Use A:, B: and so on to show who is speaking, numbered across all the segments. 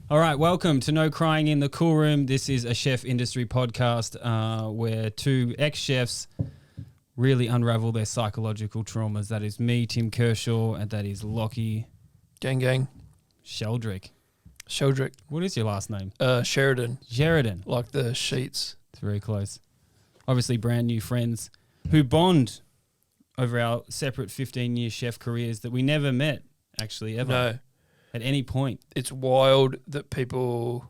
A: All right, welcome to No Crying in the Coolroom. This is a chef industry podcast where two ex-chefs really unravel their psychological traumas. That is me, Tim Kershaw, and that is Lachie
B: Gang.
A: Sheldrick. What is your last name?
B: Sheridan.
A: Sheridan.
B: Like the sheets.
A: It's very close. Obviously brand new friends who bond over our separate 15-year chef careers that we never met, actually, ever.
B: No.
A: At any point.
B: It's wild that people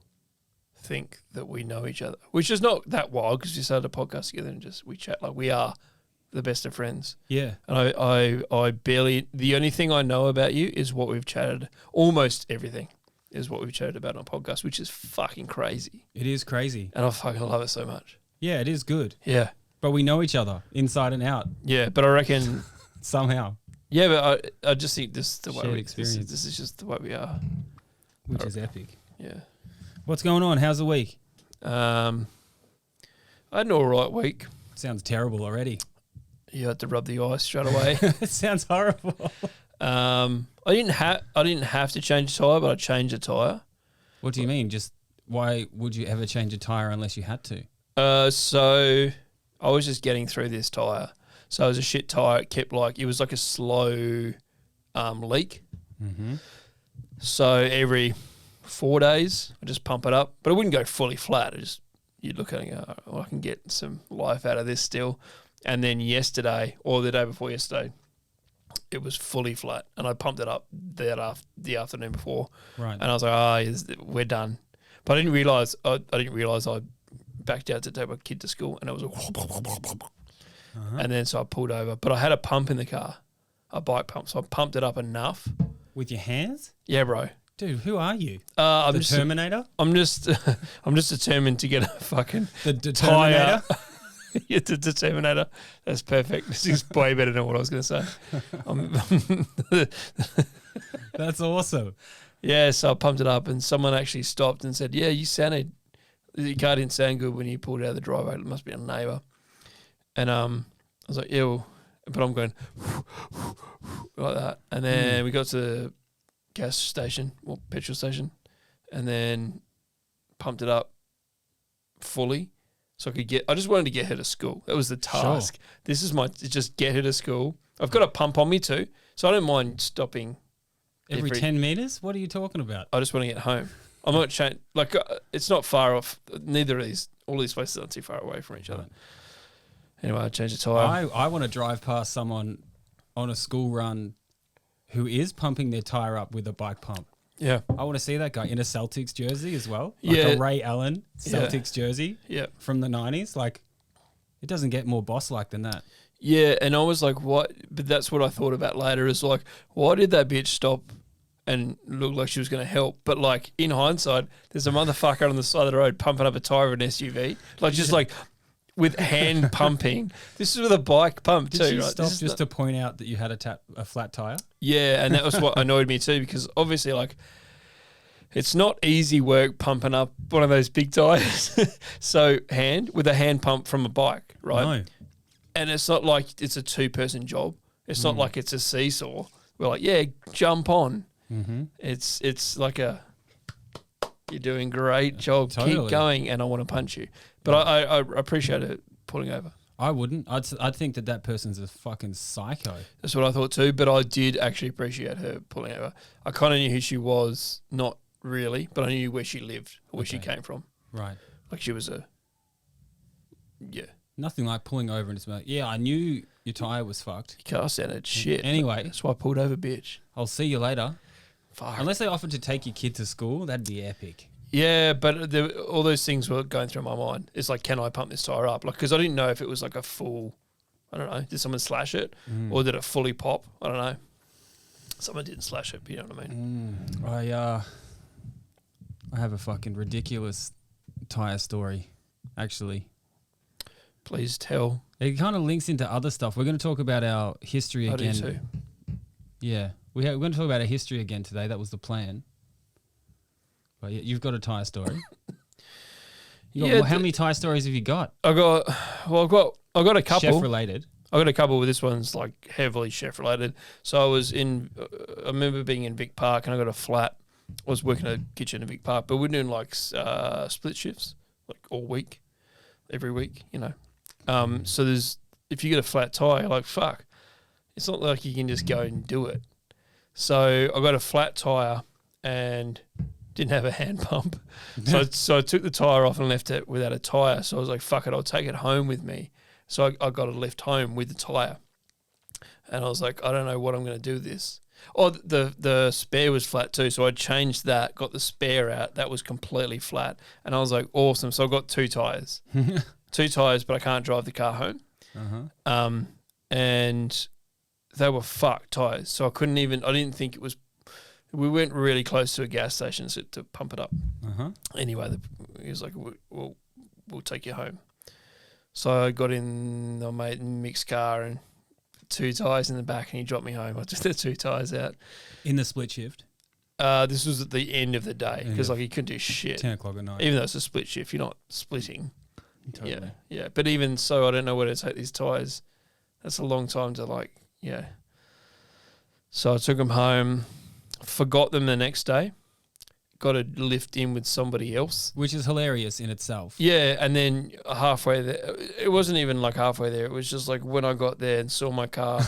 B: think that we know each other, which is not that wild because we started a podcast together and we chat like we are the best of friends.
A: Yeah.
B: And I barely, the only thing I know about you is what we've chatted, almost everything is what we've chatted about on a podcast, which is fucking crazy.
A: It is crazy.
B: And I fucking love it so much.
A: Yeah, it is good.
B: Yeah.
A: But we know each other inside and out.
B: Yeah, but I reckon...
A: Somehow.
B: Yeah, but I just think this is the way
A: Shared experience.
B: This is just the way we are.
A: Which is epic.
B: Yeah.
A: What's going on? How's the week?
B: I had an all right week.
A: Sounds terrible already.
B: You had to rub the ice straight away.
A: It sounds horrible.
B: I didn't have to change a tyre, but I changed a tyre.
A: What do you mean? Just why would you ever change a tyre unless you had to?
B: So I was just getting through this tyre. So it was a shit tyre. It was like a slow leak.
A: Mm-hmm.
B: So every 4 days, I just pump it up. But I wouldn't go fully flat. You look at it and go, oh, I can get some life out of this still. And then yesterday, or the day before yesterday, it was fully flat. And I pumped it up the afternoon before.
A: Right.
B: And I was like, we're done. But I didn't realise I backed out to take my kid to school and it was and then so I pulled over. But I had a pump in the car, a bike pump. So I pumped it up enough.
A: With your hands?
B: Yeah, bro.
A: Dude, who are you?
B: I'm
A: the
B: just
A: Terminator?
B: I'm just determined to get a fucking
A: the Determinator?
B: Yeah, the Determinator. That's perfect. This is way better than what I was going to say.
A: That's awesome.
B: Yeah, so I pumped it up and someone actually stopped and said, yeah, your car didn't sound good when you pulled out of the driveway. It must be a neighbour. And I was like, ew. But I'm going like that. And then we got to the gas station or petrol station and then pumped it up fully so I just wanted to get her to school. That was the task. Sure. This is just get her to school. I've got a pump on me too, so I don't mind stopping.
A: Every 10 metres? What are you talking about?
B: I just want to get home. I'm not trying, it's not far off. Neither of all these places aren't too far away from each other. Right. Anyway, I changed the tyre.
A: I want to drive past someone on a school run who is pumping their tyre up with a bike pump.
B: Yeah.
A: I want to see that guy in a Celtics jersey as well.
B: Yeah.
A: A Ray Allen Celtics jersey from the 90s. It doesn't get more boss-like than that.
B: Yeah, and I was like, what? But that's what I thought about later is why did that bitch stop and look like she was going to help? But in hindsight, there's a motherfucker on the side of the road pumping up a tyre of an SUV. With hand pumping. This is with a bike pump too,
A: right? Did you
B: right?
A: stop just to point out that you had a flat tyre?
B: Yeah, and that was what annoyed me too because obviously it's not easy work pumping up one of those big tyres. So with a hand pump from a bike, right?
A: No.
B: And it's not like it's a two-person job. It's not like it's a seesaw. We're like, yeah, jump on.
A: Mm-hmm.
B: It's like you're doing a great job.
A: Totally.
B: Keep going, and I want to punch you. But I appreciate it pulling over.
A: I wouldn't. I'd think that person's a fucking psycho.
B: That's what I thought too, but I did actually appreciate her pulling over. I kind of knew who she was, not really, but I knew where she lived, or where she came from.
A: Right.
B: She was
A: Nothing like pulling over and just like, yeah, I knew your tyre was fucked.
B: Your car sounded shit.
A: Anyway.
B: That's why I pulled over, bitch.
A: I'll see you later.
B: Fuck.
A: Unless they offered to take your kid to school, that'd be epic.
B: Yeah, but all those things were going through my mind. It's can I pump this tyre up? Because I didn't know if it was a full, I don't know, did someone slash it? Or did it fully pop? I don't know. Someone didn't slash it, but you know what I mean?
A: I have a fucking ridiculous tyre story, actually.
B: Please tell.
A: It kind of links into other stuff. We're going to talk about our history again.
B: I do too.
A: Yeah. We're going to talk about our history again today. That was the plan. But yeah, you've got a tyre story. How many tyre stories have you got?
B: I've got a couple.
A: Chef related.
B: I got a couple. This one's heavily chef related. So I remember being in Vic Park and I got a flat I was working at a kitchen in Vic Park, but we're doing like split shifts, like all week, every week, you know. So if you get a flat tire, like fuck, it's not like you can just go and do it. So I got a flat tire and didn't have a hand pump. So I took the tire off and left it without a tire. So I was like, fuck it, I'll take it home with me. So I got it left home with the tire. And I was like, I don't know what I'm going to do with this. Oh, the spare was flat too. So I changed that, got the spare out. That was completely flat. And I was like, awesome. So I got 2 tires. 2 tires, but I can't drive the car home.
A: Uh-huh.
B: And they were fucked tires. So I didn't think it was, we went really close to a gas station to pump it up.
A: Uh-huh.
B: Anyway, he was like, we'll take you home. So I got in my mate in Mick's car and 2 tires in the back, and he dropped me home. I just had 2 tires out.
A: In the split shift?
B: This was at the end of the day because like he couldn't do shit.
A: 10 o'clock at night.
B: Even though it's a split shift, you're not splitting.
A: Totally.
B: Yeah. But even so, I don't know where to take these tires. That's a long time to So I took them home, forgot them the next day, got a lift in with somebody else.
A: Which is hilarious in itself.
B: Yeah, and then halfway there, it wasn't even like halfway there. It was just like when I got there and saw my car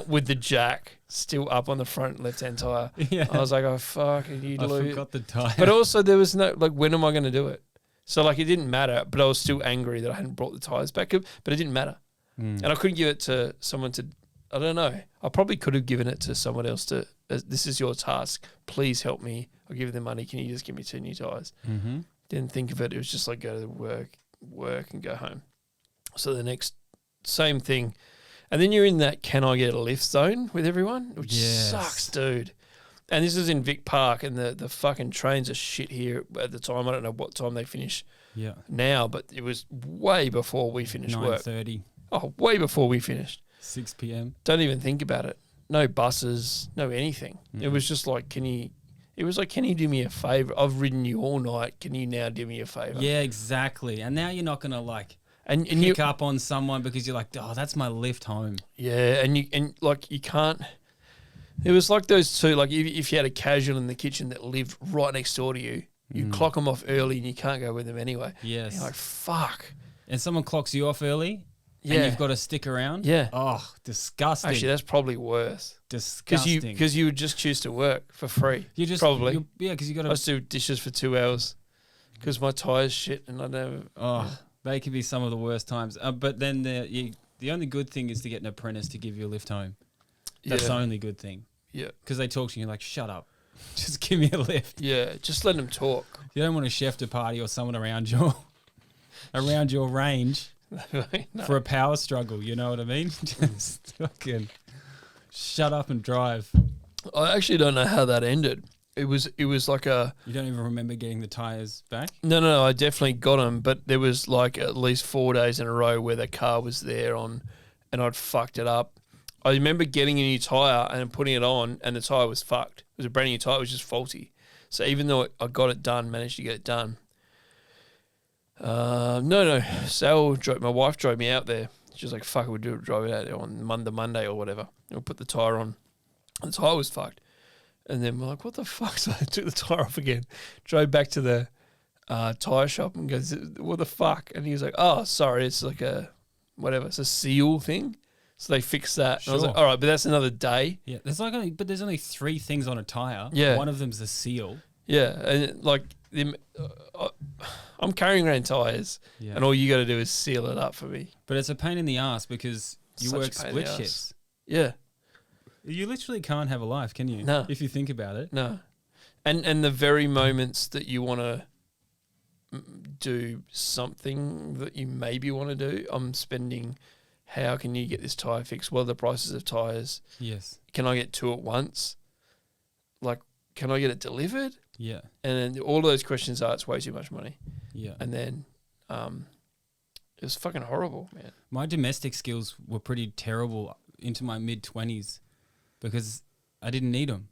B: with the jack still up on the front left-hand tire.
A: Yeah.
B: I was like, oh, fuck, you
A: I
B: lose.
A: forgot the tire.
B: But also there was no, like, when am I going to do it? So, like, it didn't matter, but I was still angry that I hadn't brought the tires back, but it didn't matter. And I couldn't give it to someone to, I don't know. I probably could have given it to someone else to, this is your task. Please help me. I'll give you the money. Can you just give me 2 new tires?
A: Mm-hmm.
B: Didn't think of it. It was just like go to work and go home. So the next, same thing. And then you're in that can I get a lift zone with everyone, which sucks, dude. And this is in Vic Park, and the fucking trains are shit here at the time. I don't know what time they finish now, but it was way before we finished work.
A: 9:30.
B: Oh, way before we finished.
A: 6 p.m.
B: Don't even think about it. No buses, no anything.
A: Mm-hmm.
B: It was just like, can you do me a favour? I've ridden you all night. Can you now do me a favour?
A: Yeah, exactly. And now you're not going to like
B: and
A: pick up on someone because you're like, oh, that's my lift home.
B: Yeah, and you can't. It was like those two, like if you had a casual in the kitchen that lived right next door to you, you clock them off early and you can't go with them anyway.
A: Yes.
B: You're like, fuck.
A: And someone clocks you off early and you've got to stick around.
B: Yeah.
A: Oh, disgusting.
B: Actually, that's probably worse.
A: Disgusting.
B: Because you would just choose to work for free. You just probably.
A: Because you got to.
B: I just do dishes for 2 hours because my tire's shit and I never.
A: Oh, they can be some of the worst times. But then the only good thing is to get an apprentice to give you a lift home. That's the only good thing.
B: Yeah.
A: Because they talk to you like, shut up. Just give me a lift.
B: Yeah, just let them talk.
A: You don't want a chef to party or someone around your range for a power struggle. You know what I mean? Just fucking shut up and drive.
B: I actually don't know how that ended. It was like a...
A: You don't even remember getting the tyres back?
B: No, I definitely got them, but there was like at least 4 days in a row where the car was there on and I'd fucked it up. I remember getting a new tyre and putting it on and the tyre was fucked. It was a brand new tyre. It was just faulty. So even though I got it done, managed to get it done. Sal, my wife drove me out there. She was like, fuck it, we'll drive it out there on Monday or whatever. We'll put the tyre on. And the tyre was fucked. And then we're like, what the fuck? So I took the tyre off again, drove back to the tyre shop and goes, what the fuck? And he was like, oh, sorry, it's like it's a seal thing. So they fixed that.
A: Sure.
B: And I was like, all right, but that's another day.
A: Yeah, there's only 3 things on a tyre.
B: Yeah.
A: One of them's the seal.
B: Yeah, and like I'm carrying around tyres, and all you got to do is seal it up for me.
A: But it's a pain in the ass because you work split shifts.
B: Yeah.
A: You literally can't have a life, can you?
B: No.
A: If you think about it.
B: No. And the very moments that you want to do something that you maybe want to do, I'm spending... How can you get this tyre fixed? What are the prices of tyres?
A: Yes.
B: Can I get 2 at once? Like, can I get it delivered?
A: Yeah.
B: And then all of those questions are, it's way too much money.
A: Yeah.
B: And then it was fucking horrible, man.
A: My domestic skills were pretty terrible into my mid-20s because I didn't need them.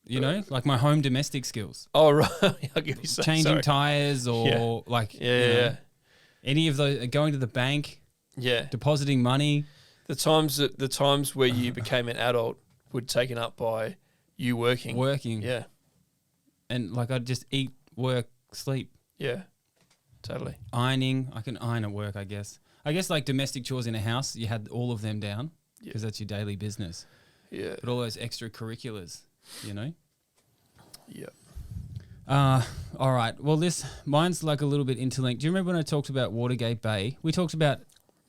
A: You know, like my home domestic skills.
B: Oh, right. I'll give you some.
A: Changing tyres or any of those, going to the bank, depositing money.
B: The times where you became an adult were taken up by you working. Yeah.
A: And like I'd just eat, work, sleep.
B: Yeah. Totally.
A: Ironing, I can iron at work, I guess. I guess like domestic chores in a house, you had all of them down because that's your daily business.
B: Yeah.
A: But all those extracurriculars, you know?
B: Yeah.
A: All right. Well, mine's like a little bit interlinked. Do you remember when I talked about Watergate Bay? We talked about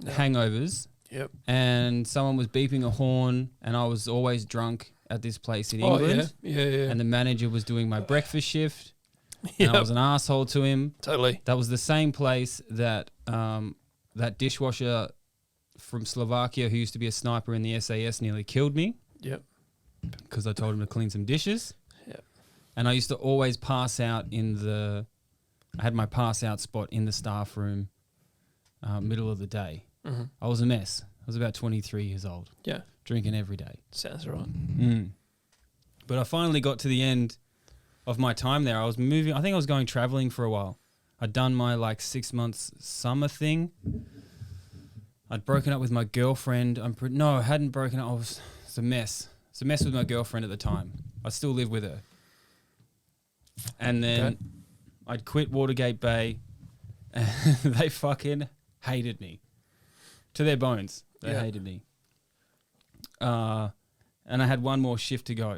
A: hangovers.
B: Yep.
A: And someone was beeping a horn, and I was always drunk at this place in England.
B: Yeah.
A: And the manager was doing my breakfast shift. And I was an asshole to him.
B: Totally.
A: That was the same place that that dishwasher from Slovakia who used to be a sniper in the SAS nearly killed me.
B: Yep.
A: Because I told him to clean some dishes.
B: Yep.
A: And I used to always pass out I had my pass out spot in the staff room, middle of the day.
B: Mm-hmm.
A: I was a mess. I was about 23 years old.
B: Yeah.
A: Drinking every day.
B: Sounds right.
A: But I finally got to the end of my time there. I was moving. I think I was going traveling for a while. I'd done my like 6 months summer thing. I'd broken up with my girlfriend. No, I hadn't broken up. It's a mess. It's a mess with my girlfriend at the time. I still live with her. And then I'd quit Watergate Bay. And they fucking hated me. To their bones. They hated me. And I had one more shift to go.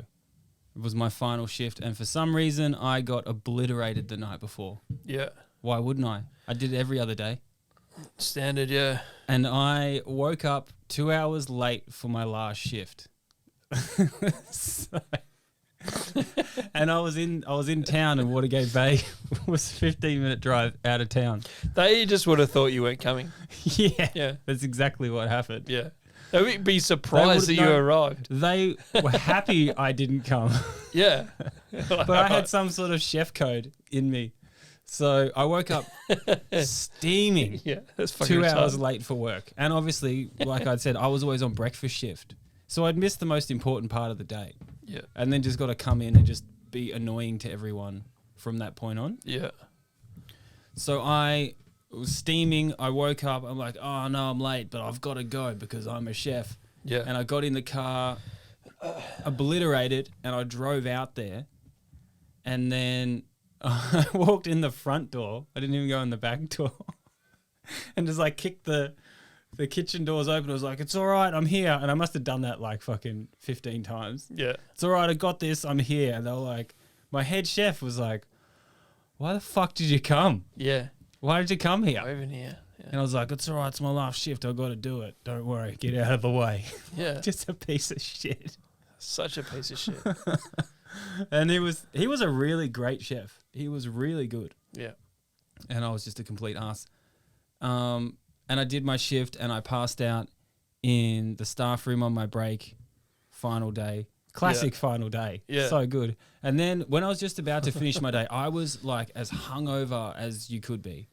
A: It was my final shift. And for some reason, I got obliterated the night before.
B: Yeah.
A: Why wouldn't I? I did it every other day.
B: Standard, yeah.
A: And I woke up 2 hours late for my last shift. And I was in town, and Watergate Bay was a 15-minute drive out of town.
B: They just would have thought you weren't coming.
A: Yeah. That's exactly what happened.
B: Yeah. They would be surprised that you arrived.
A: They were happy I didn't come.
B: Yeah.
A: But I had some sort of chef code in me. So I woke up steaming.
B: Yeah, that's fucking
A: 2 hours
B: retarded.
A: late for work. And obviously, like I'd said, I was always on breakfast shift. So I'd missed the most important part of the day.
B: Yeah.
A: And then just got to come in and just be annoying to everyone from that point on.
B: Yeah.
A: So I was steaming. I woke up. I'm like, oh, no, I'm late, but I've got to go because I'm a chef.
B: Yeah.
A: And I got in the car, obliterated, and I drove out there. And then I walked in the front door. I didn't even go in the back door. And just like kicked the kitchen doors open. I was like, it's all right, I'm here. And I must have done that like fucking 15 times.
B: Yeah.
A: It's all right, I got this, I'm here. And they were like, my head chef was like, why the fuck did you come?
B: Yeah.
A: Why did you come here?
B: Over here. Yeah.
A: And I was like, it's all right, it's my last shift. I've got to do it. Don't worry, get out of the way.
B: Yeah.
A: Just a piece of shit.
B: Such a piece of shit.
A: And he was a really great chef. He was really good.
B: Yeah.
A: And I was just a complete ass. And I did my shift and I passed out in the staff room on my break. Final day. Classic final day.
B: Yeah.
A: So good. And then when I was just about to finish my day, I was like as hungover as you could be.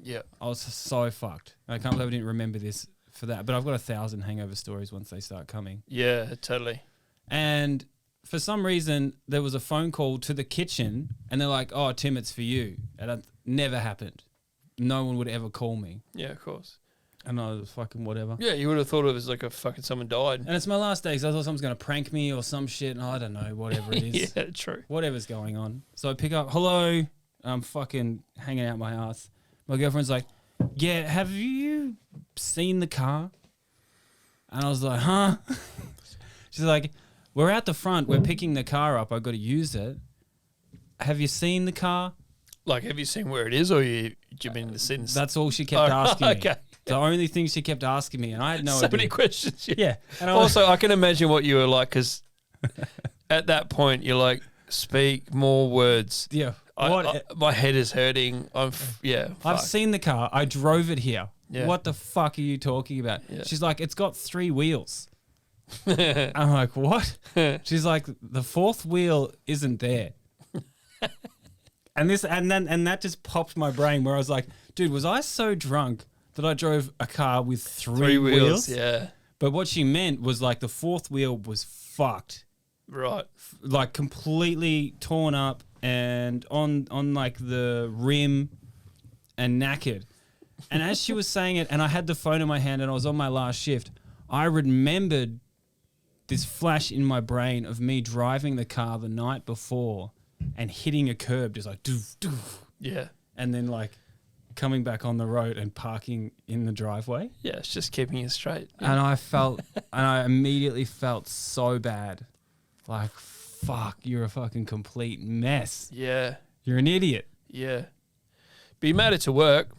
B: Yeah.
A: I was so fucked. I can't believe I didn't remember this for that. But I've got 1,000 hangover stories once they start coming.
B: Yeah, totally.
A: And for some reason, there was a phone call to the kitchen and they're like, oh, Tim, it's for you. And that never happened. No one would ever call me.
B: Yeah, of course.
A: And I was fucking whatever.
B: Yeah, you would have thought it was like a fucking someone died.
A: And it's my last day because I thought someone's going to prank me or some shit. And I don't know, whatever it is.
B: Yeah, true.
A: Whatever's going on. So I pick up, hello. I'm fucking hanging out my ass. My girlfriend's like, yeah, have you seen the car? And I was like, huh? She's like, we're out the front. We're picking the car up. I've got to use it. Have you seen the car?
B: Like, have you seen where it is, or do you mean the sentence?
A: That's all she kept asking me.
B: Okay.
A: The only thing she kept asking me, and I had no idea.
B: So many questions.
A: Yeah. And
B: Also, I can imagine what you were like, because at that point, you're like, speak more words.
A: Yeah.
B: My head is hurting.
A: I've seen the car. I drove it here.
B: Yeah.
A: What the fuck are you talking about?
B: Yeah.
A: She's like, it's got 3 wheels. I'm like, what? She's like, the 4th wheel isn't there. And that just popped my brain where I was like, dude, was I so drunk that I drove a car with 3 wheels?
B: Yeah.
A: But what she meant was like the 4th wheel was fucked.
B: Right.
A: Like completely torn up and on like the rim and knackered. And as she was saying it, and I had the phone in my hand and I was on my last shift, I remembered this flash in my brain of me driving the car the night before and hitting a curb, just like doof, doof.
B: Yeah.
A: And then like coming back on the road and parking in the driveway.
B: Yeah, it's just keeping you straight.
A: And I immediately felt so bad. Like, fuck, you're a fucking complete mess.
B: Yeah.
A: You're an idiot.
B: Yeah. But you made it to work.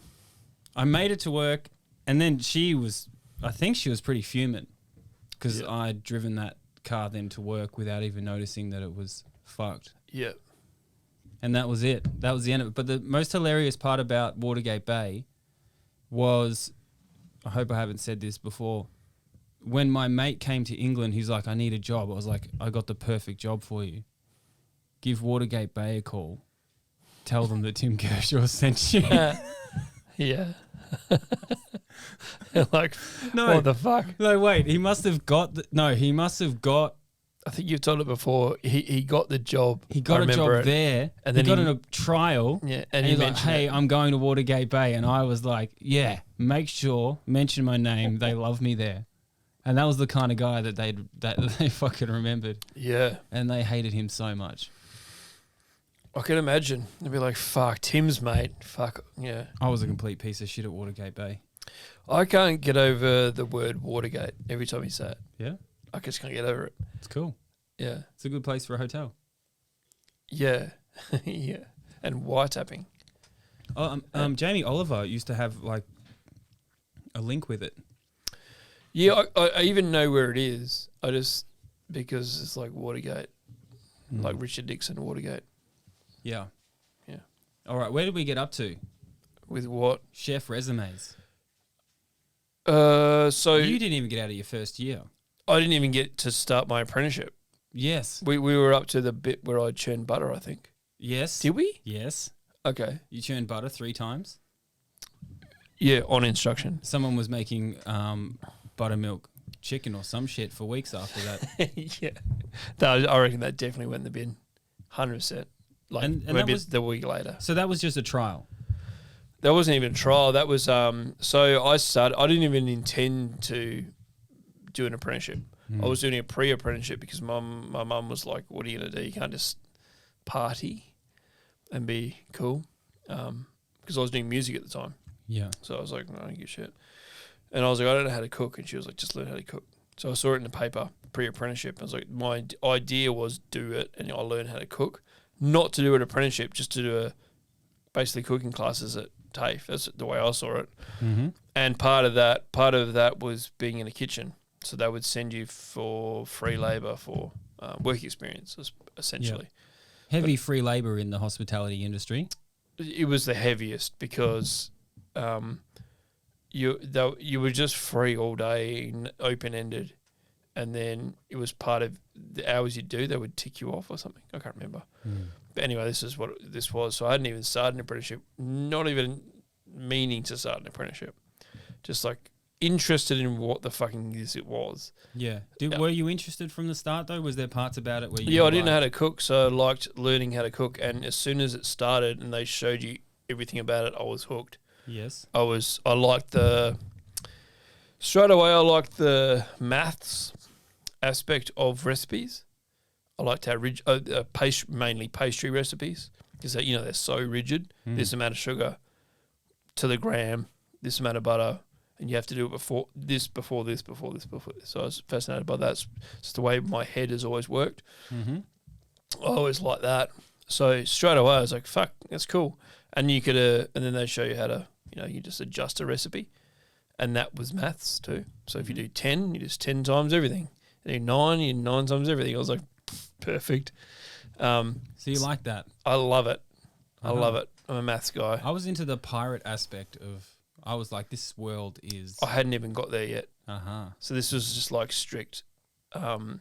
A: I made it to work, and then I think she was pretty fuming because I'd driven that car then to work without even noticing that it was fucked.
B: Yeah.
A: And that was it. That was the end of it. But the most hilarious part about Watergate Bay was, I hope I haven't said this before, when my mate came to England, he's like, I need a job. I was like, I got the perfect job for you. Give Watergate Bay a call. Tell them that Tim Kershaw sent you.
B: Yeah. Like,
A: No.
B: what the fuck?
A: No, wait. He must have got...
B: I think you've told it before. He got the job.
A: He got a job there,
B: and
A: then
B: then
A: he got a trial.
B: Yeah,
A: And he's like, hey, I'm going to Watergate Bay. And I was like, yeah, mention my name. They love me there. And that was the kind of guy that they fucking remembered.
B: Yeah.
A: And they hated him so much.
B: I can imagine. They'd be like, fuck, Tim's mate. Fuck, yeah.
A: I was a complete piece of shit at Watergate Bay.
B: I can't get over the word Watergate every time you say it.
A: Yeah?
B: I just can't get over it.
A: It's cool.
B: Yeah.
A: It's a good place for a hotel.
B: Yeah. Yeah. And wiretapping.
A: Jamie Oliver used to have like a link with it.
B: Yeah, I even know where it is. Because it's like Watergate. Like Richard Nixon Watergate.
A: Yeah.
B: Yeah.
A: All right, where did we get up to?
B: With what?
A: Chef resumes.
B: So
A: You didn't even get out of your first year.
B: I didn't even get to start my apprenticeship.
A: Yes.
B: We were up to the bit where I churned butter, I think.
A: Yes.
B: Did we?
A: Yes.
B: Okay.
A: You churned butter 3 times.
B: Yeah, on instruction.
A: Someone was making buttermilk chicken or some shit for weeks after that.
B: Yeah. I reckon that definitely went in the bin. 100%. Like
A: And that
B: maybe
A: was-
B: the week later.
A: So that was just a trial.
B: That wasn't even a trial. That was so I didn't even intend to do an apprenticeship. I was doing a pre-apprenticeship because my mum was like, what are you going to do? You can't just party and be cool. Because I was doing music at the time.
A: Yeah.
B: So I was like, no, I don't give a shit. And I was like, I don't know how to cook. And she was like, just learn how to cook. So I saw it in the paper, pre-apprenticeship. I was like, my idea was do it and I'll learn how to cook. Not to do an apprenticeship, just to do basically cooking classes at TAFE. That's the way I saw it.
A: Mm-hmm.
B: And part of that was being in a kitchen. So they would send you for free labour for work experience, essentially.
A: Yeah. Heavy free labour in the hospitality industry.
B: It was the heaviest because you were just free all day, open ended, and then it was part of the hours you do. They would tick you off or something. I can't remember. But anyway, this is what this was. So I hadn't even started an apprenticeship, not even meaning to start an apprenticeship, just like interested in what the fucking it was.
A: Yeah. Were you interested from the start though? Was there parts about it where you?
B: Yeah, I didn't know how to cook, so I liked learning how to cook. And as soon as it started and they showed you everything about it, I was hooked.
A: Yes.
B: I liked straight away I liked the maths aspect of recipes. I liked how mainly pastry recipes, because they're so rigid. This amount of sugar to the gram, this amount of butter, and you have to do it before this. So I was fascinated by that. It's the way my head has always worked.
A: Mm-hmm.
B: I always liked that. So straight away I was like, fuck, that's cool. And you could, and then they show you how to, you just adjust a recipe. And that was maths too. So if you do 10, you just 10 times everything. You do 9, you do 9 times everything. I was like, perfect.
A: So you like that?
B: I love it.
A: Uh-huh.
B: I love it. I'm a maths guy.
A: I was into the pirate aspect of, I was like, this world is...
B: I hadn't even got there yet.
A: Uh-huh.
B: So this was just like strict
A: so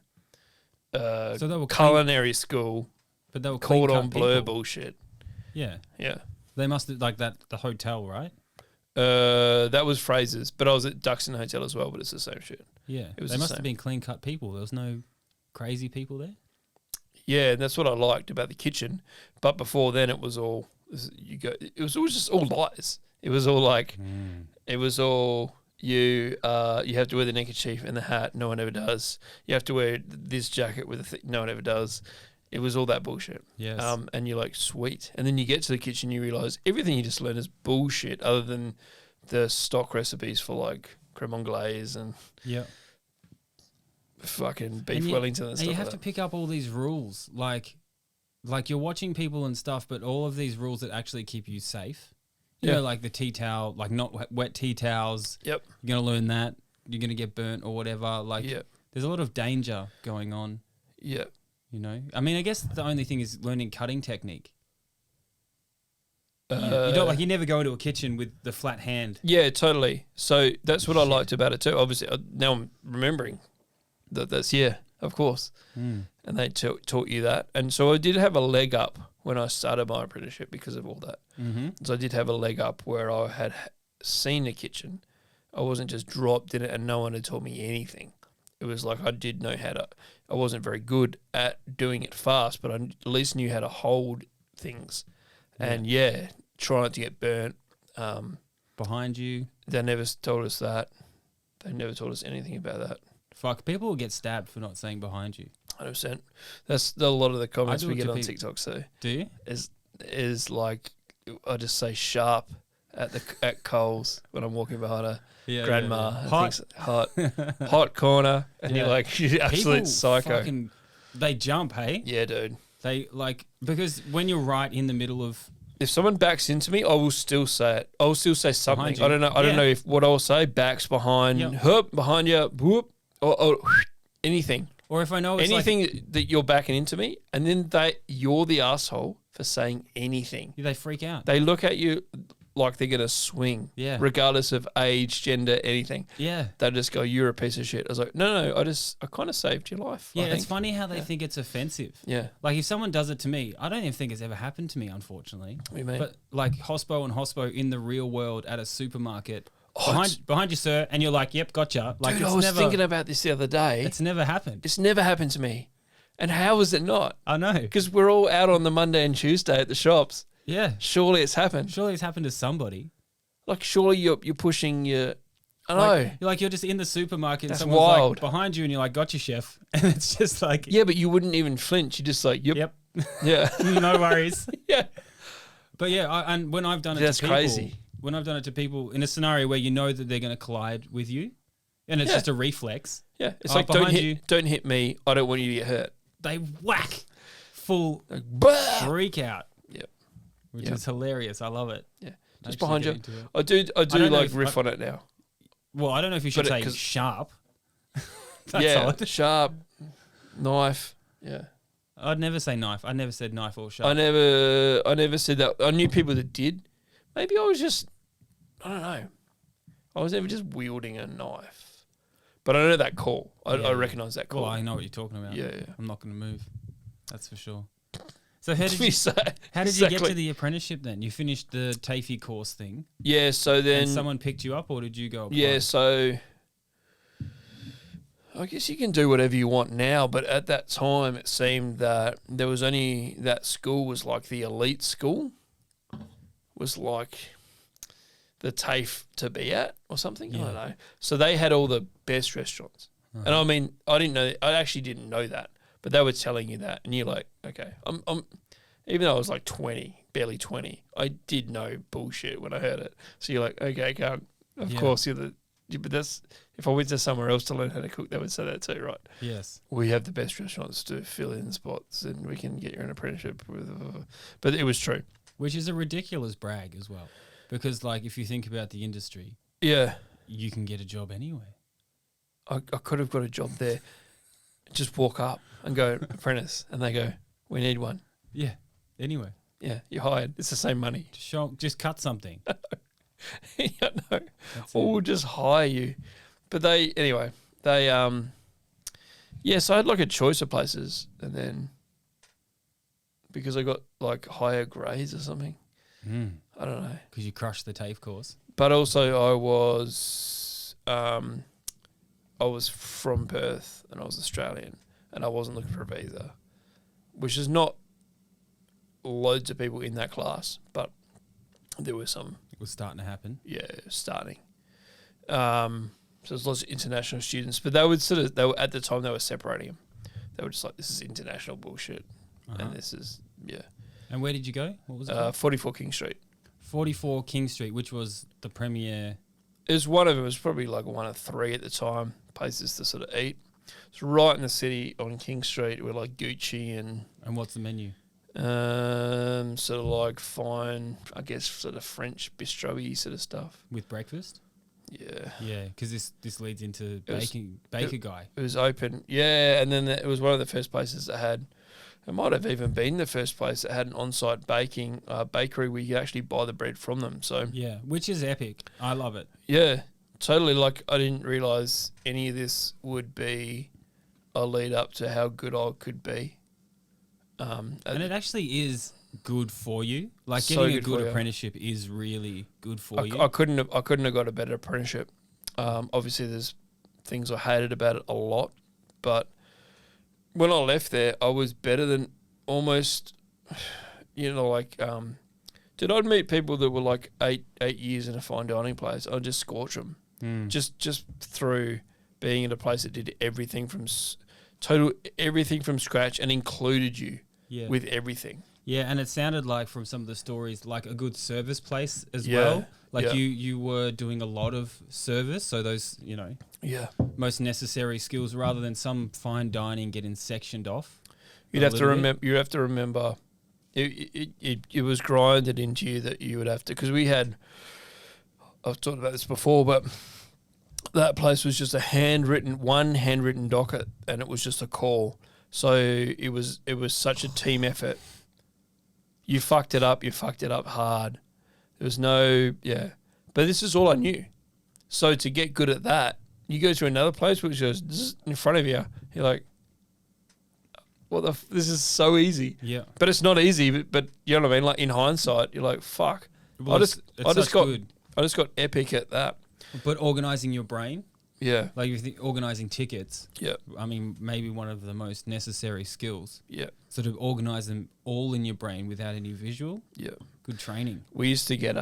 A: they were
B: culinary school.
A: But they were
B: cordon bleu
A: people.
B: bullshit.
A: Yeah.
B: Yeah.
A: They must have, like that, the hotel, right?
B: That was Fraser's, but I was at Duxton Hotel as well, but it's the same shit.
A: Yeah.
B: It was
A: they
B: the
A: must
B: same.
A: have been clean-cut people. There was no crazy people there?
B: Yeah, and that's what I liked about the kitchen. But before then, it was all it was just all lies. It was all like it was all You have to wear the neckerchief and the hat. No one ever does. You have to wear this jacket with no one ever does. It was all that bullshit.
A: Yes.
B: And you're like, sweet. And then you get to the kitchen, you realise everything you just learned is bullshit other than the stock recipes for like creme anglaise and fucking beef Wellington and stuff.
A: And you have
B: like
A: to
B: that.
A: pick up all these rules. Like you're watching people and stuff, but all of these rules that actually keep you safe. You know, like the tea towel, like not wet tea towels.
B: Yep.
A: You're going to learn that. You're going to get burnt or whatever. Like there's a lot of danger going on.
B: Yeah.
A: You know, I mean, I guess the only thing is learning cutting technique. You don't you never go into a kitchen with the flat hand.
B: Yeah, totally. So that's what I liked about it too. Obviously, now I'm remembering that's of course. And they taught you that, and so I did have a leg up when I started my apprenticeship because of all that. Mm-hmm. So I did have a leg up where I had seen the kitchen. I wasn't just dropped in it, and no one had taught me anything. It was like I did know how to. I wasn't very good at doing it fast, but I at least knew how to hold things. And try not to get burnt.
A: Behind you.
B: They never told us that. They never told us anything about that.
A: Fuck, people will get stabbed for not saying behind you.
B: 100%. That's a lot of the comments we get on TikTok. So
A: do you?
B: Is like I just say sharp at Coles when I'm walking behind a grandma. Hot corner, and you're like, you're absolute
A: people
B: psycho.
A: They jump, hey?
B: Yeah, dude.
A: They because when you're right in the middle of.
B: If someone backs into me, I will still say it. I will still say something. I don't know. I don't know if what I'll say. Backs behind, behind you, whoop, or anything.
A: Or if I know it's
B: anything that you're backing into me, and then you're the asshole for saying anything.
A: They freak out.
B: They look at you like they're gonna swing.
A: Yeah.
B: Regardless of age, gender, anything.
A: Yeah.
B: They just go, "You're a piece of shit." I was like, "No, I kind of saved your life."
A: Yeah, it's funny how they think it's offensive.
B: Yeah.
A: Like if someone does it to me, I don't even think it's ever happened to me, unfortunately.
B: What do you mean?
A: But like hospo and hospo in the real world at a supermarket. Behind you, sir, and you're like, "Yep, gotcha." Like,
B: dude, I was thinking about this the other day.
A: It's never happened.
B: It's never happened to me, and how is it not?
A: I know,
B: because we're all out on the Monday and Tuesday at the shops.
A: Yeah,
B: surely it's happened.
A: Surely it's happened to somebody.
B: Like, surely you're pushing your. I know.
A: You're just in the supermarket.
B: That's
A: and someone's
B: wild.
A: Like behind you, and you're like, "Gotcha, chef," and it's just like,
B: yeah, but you wouldn't even flinch. You just like, yep, yeah,
A: no worries.
B: Yeah,
A: but and when I've done it,
B: that's crazy.
A: When I've done it to people in a scenario where you know that they're going to collide with you, and it's just a reflex.
B: Yeah, it's like don't hit me. I don't want you to get hurt.
A: They whack, full
B: like,
A: freak out.
B: Yep,
A: which is hilarious. I love it.
B: Yeah, just behind you. I do like riff on it now.
A: Well, I don't know if you should say sharp.
B: That's odd. Sharp, knife. Yeah.
A: I'd never say knife. I never said knife or sharp.
B: I never said that. I knew people that did. Maybe I was just, I don't know. I was never just wielding a knife. But I know that call. I recognise that call.
A: Well, I know what you're talking about.
B: Yeah.
A: I'm not going to move. That's for sure. So how did
B: you
A: get to the apprenticeship then? You finished the TAFE course thing.
B: Yeah, so then...
A: And someone picked you up or did you go apply?
B: Yeah, so... I guess you can do whatever you want now, but at that time it seemed that there was only... That school was like the elite school. Was like the TAFE to be at or something. Yeah. I don't know. So they had all the best restaurants. Uh-huh. And I mean, I actually didn't know that, but they were telling you that. And you're like, okay, I'm even though I was like 20, barely 20, I did know bullshit when I heard it. So you're like, okay, of course but that's, if I went to somewhere else to learn how to cook, they would say that too, right?
A: Yes.
B: We have the best restaurants to fill in spots and we can get you an apprenticeship with, but it was true.
A: Which is a ridiculous brag as well. Because, like, if you think about the industry, you can get a job anywhere.
B: I could have got a job there. Just walk up and go, apprentice, and they go, we need one.
A: Yeah, anywhere.
B: Yeah, you're hired. It's the same money.
A: Just cut something.
B: Yeah, no. Or we'll just hire you. But so I had like a choice of places, and then... because I got like higher grades or something. I don't know.
A: Because you crushed the TAFE course.
B: But also I was from Perth and I was Australian and I wasn't looking for a visa, which is not loads of people in that class, but there were some.
A: It was starting to happen.
B: Yeah, starting. So there's lots of international students, but they were at the time they were separating them. They were just like, this is international bullshit, and this is
A: And where did you go? What was it called?
B: 44 King Street.
A: 44 King Street, which was the premier.
B: It was one of them. It was probably like one of three at the time places to sort of eat. It's right in the city on King Street with like Gucci and
A: what's the menu?
B: Sort of like fine, I guess, sort of French bistro-y sort of stuff.
A: With breakfast?
B: Yeah.
A: Yeah, because this leads into Baker Guy.
B: It was open, yeah, and then it was one of the first places that had, it might have even been the first place that had an on-site bakery where you could actually buy the bread from them. So
A: yeah, which is epic. I love it.
B: Yeah, totally. Like, I didn't realise any of this would be a lead up to how good I could be.
A: And it actually is good for you. Like,
B: So
A: getting a
B: good for
A: good
B: you.
A: apprenticeship is really good for you.
B: I couldn't have got a better apprenticeship. Obviously, there's things I hated about it a lot, but when I left there, I was better than almost, like, did I meet people that were like 8 years in a fine dining place? I'd just scorch them, just through being in a place that did everything from everything from scratch and included you with everything.
A: Yeah, and it sounded like from some of the stories like a good service place as
B: Yeah,
A: well. Like
B: yeah.
A: you were doing a lot of service, so those, most necessary skills rather than some fine dining getting sectioned off.
B: You'd have to remember. You have to remember. It was grinded into you that you would have to, because we had. I've talked about this before, but that place was just one handwritten docket, and it was just a call. So it was such a team effort. You fucked it up hard. There was no, but this is all I knew. So to get good at that, you go to another place which is zzz, in front of you. You're like, this is so easy.
A: Yeah.
B: But it's not easy, but you know what I mean? Like, in hindsight, you're like, fuck.
A: Well,
B: I just got epic at that.
A: But organising your brain,
B: Yeah.
A: like you think organising tickets,
B: Yeah.
A: I mean, maybe one of the most necessary skills.
B: Yeah.
A: So to organise them all in your brain without any visual,
B: Yeah.
A: good training.
B: We used to get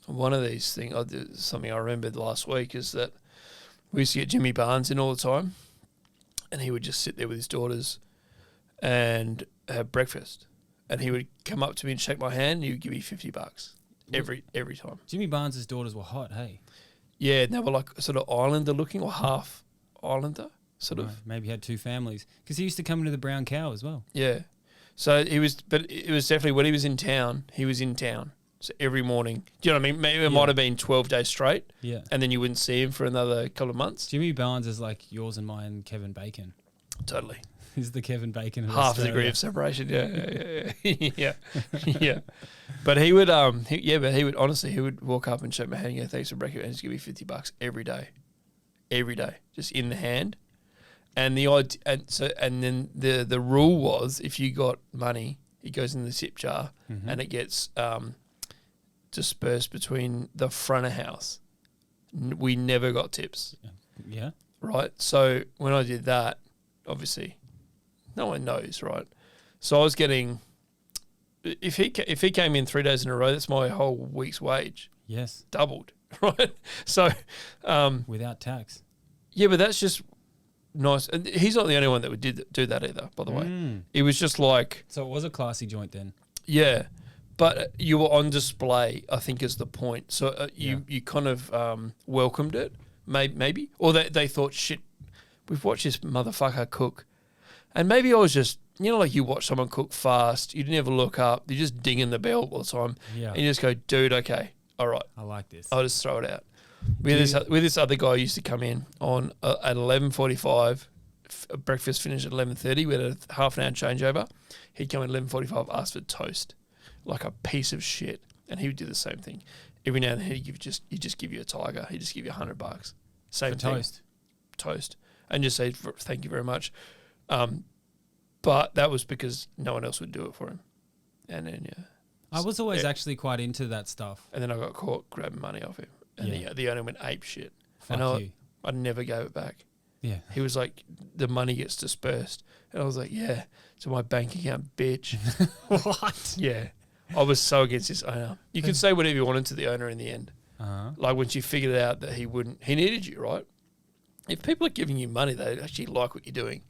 B: one of these things. Something I remembered last week is that we used to get Jimmy Barnes in all the time, and he would just sit there with his daughters and have breakfast. And he would come up to me and shake my hand, and he would give me $50 every time.
A: Jimmy Barnes' daughters were hot, hey?
B: Yeah, and they were like sort of Islander looking, or half Islander, sort of.
A: Right, maybe had two families. Because he used to come into the Brown Cow as well.
B: Yeah. So it was definitely when he was in town, So every morning, do you know what I mean? Maybe it might have been 12 days straight.
A: Yeah.
B: And then you wouldn't see him for another couple of months.
A: Jimmy Barnes is like yours and mine, Kevin Bacon.
B: Totally.
A: He's the Kevin Bacon of
B: Half a
A: Australia.
B: degree of separation. Yeah. Yeah. But he would, honestly, he would walk up and shake my hand and go, thanks for breakfast, and just give me $50 every day, just in the hand. And then the rule was, if you got money, it goes in the tip jar, and it gets dispersed between the front of house. We never got tips.
A: Yeah.
B: Right. So when I did that, obviously, no one knows, right? So I was getting, if he came in 3 days in a row, that's my whole week's wage.
A: Yes.
B: Doubled, right? So,
A: without tax.
B: yeah, but that's just nice. And he's not the only one that would do that either, by the way. It was just like,
A: So it was a classy joint then.
B: yeah, but you were on display, I think, is the point. So you kind of welcomed it, maybe, or they thought, shit, we've watched this motherfucker cook. And maybe I was just, like you watch someone cook fast, you never look up, you're just dinging the bell all the time.
A: Yeah.
B: And you just go, dude, okay, all right,
A: I like this.
B: I'll just throw it out. With this other guy who used to come in on at 11:45, breakfast finished at 11:30, we had a half an hour changeover. He'd come at 11:45, ask for toast, like a piece of shit. And he would do the same thing. Every now and then he'd just give you a tiger, he'd just give you $100. Same
A: For
B: thing. Toast. And just say, thank you very much. But that was because no one else would do it for him. And then,
A: I was always actually quite into that stuff.
B: And then I got caught grabbing money off him. And the owner went ape shit.
A: Fuck
B: and
A: you.
B: I never gave it back.
A: Yeah.
B: He was like, the money gets dispersed. And I was like, yeah, to my bank account, bitch.
A: What?
B: Yeah. I was so against this owner. You could say whatever you wanted to the owner in the end. Like when she figured out that he needed you, right? If people are giving you money, they actually like what you're doing.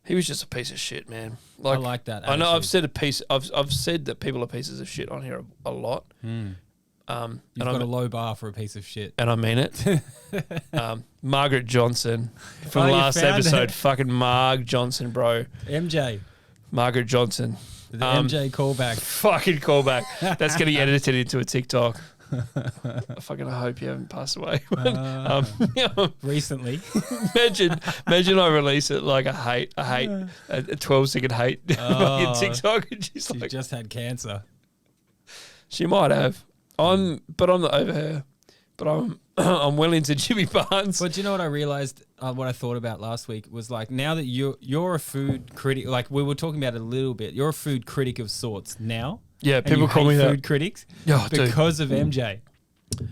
B: He was just a piece of shit, man.
A: I like that.
B: I know
A: attitude.
B: I've said that people are pieces of shit on here a lot.
A: You've got a low bar for a piece of shit.
B: And I mean it. Margaret Johnson from
A: you
B: last
A: found
B: episode.
A: it.
B: Fucking Marg Johnson, bro.
A: MJ.
B: Margaret Johnson.
A: The MJ callback.
B: Fucking callback. That's getting edited into a TikTok. I fucking hope you haven't passed away.
A: Recently.
B: Imagine I release it like a 12-second hate in TikTok, and she's like,
A: just had cancer.
B: She might have. I'm not over her. But I'm well into Jimmy Barnes.
A: But you know what I realized? What I thought about last week was like, now that you're a food critic, like we were talking about it a little bit. You're a food critic of sorts now.
B: Yeah,
A: and
B: people
A: you
B: call
A: hate
B: me that.
A: food critics because of MJ,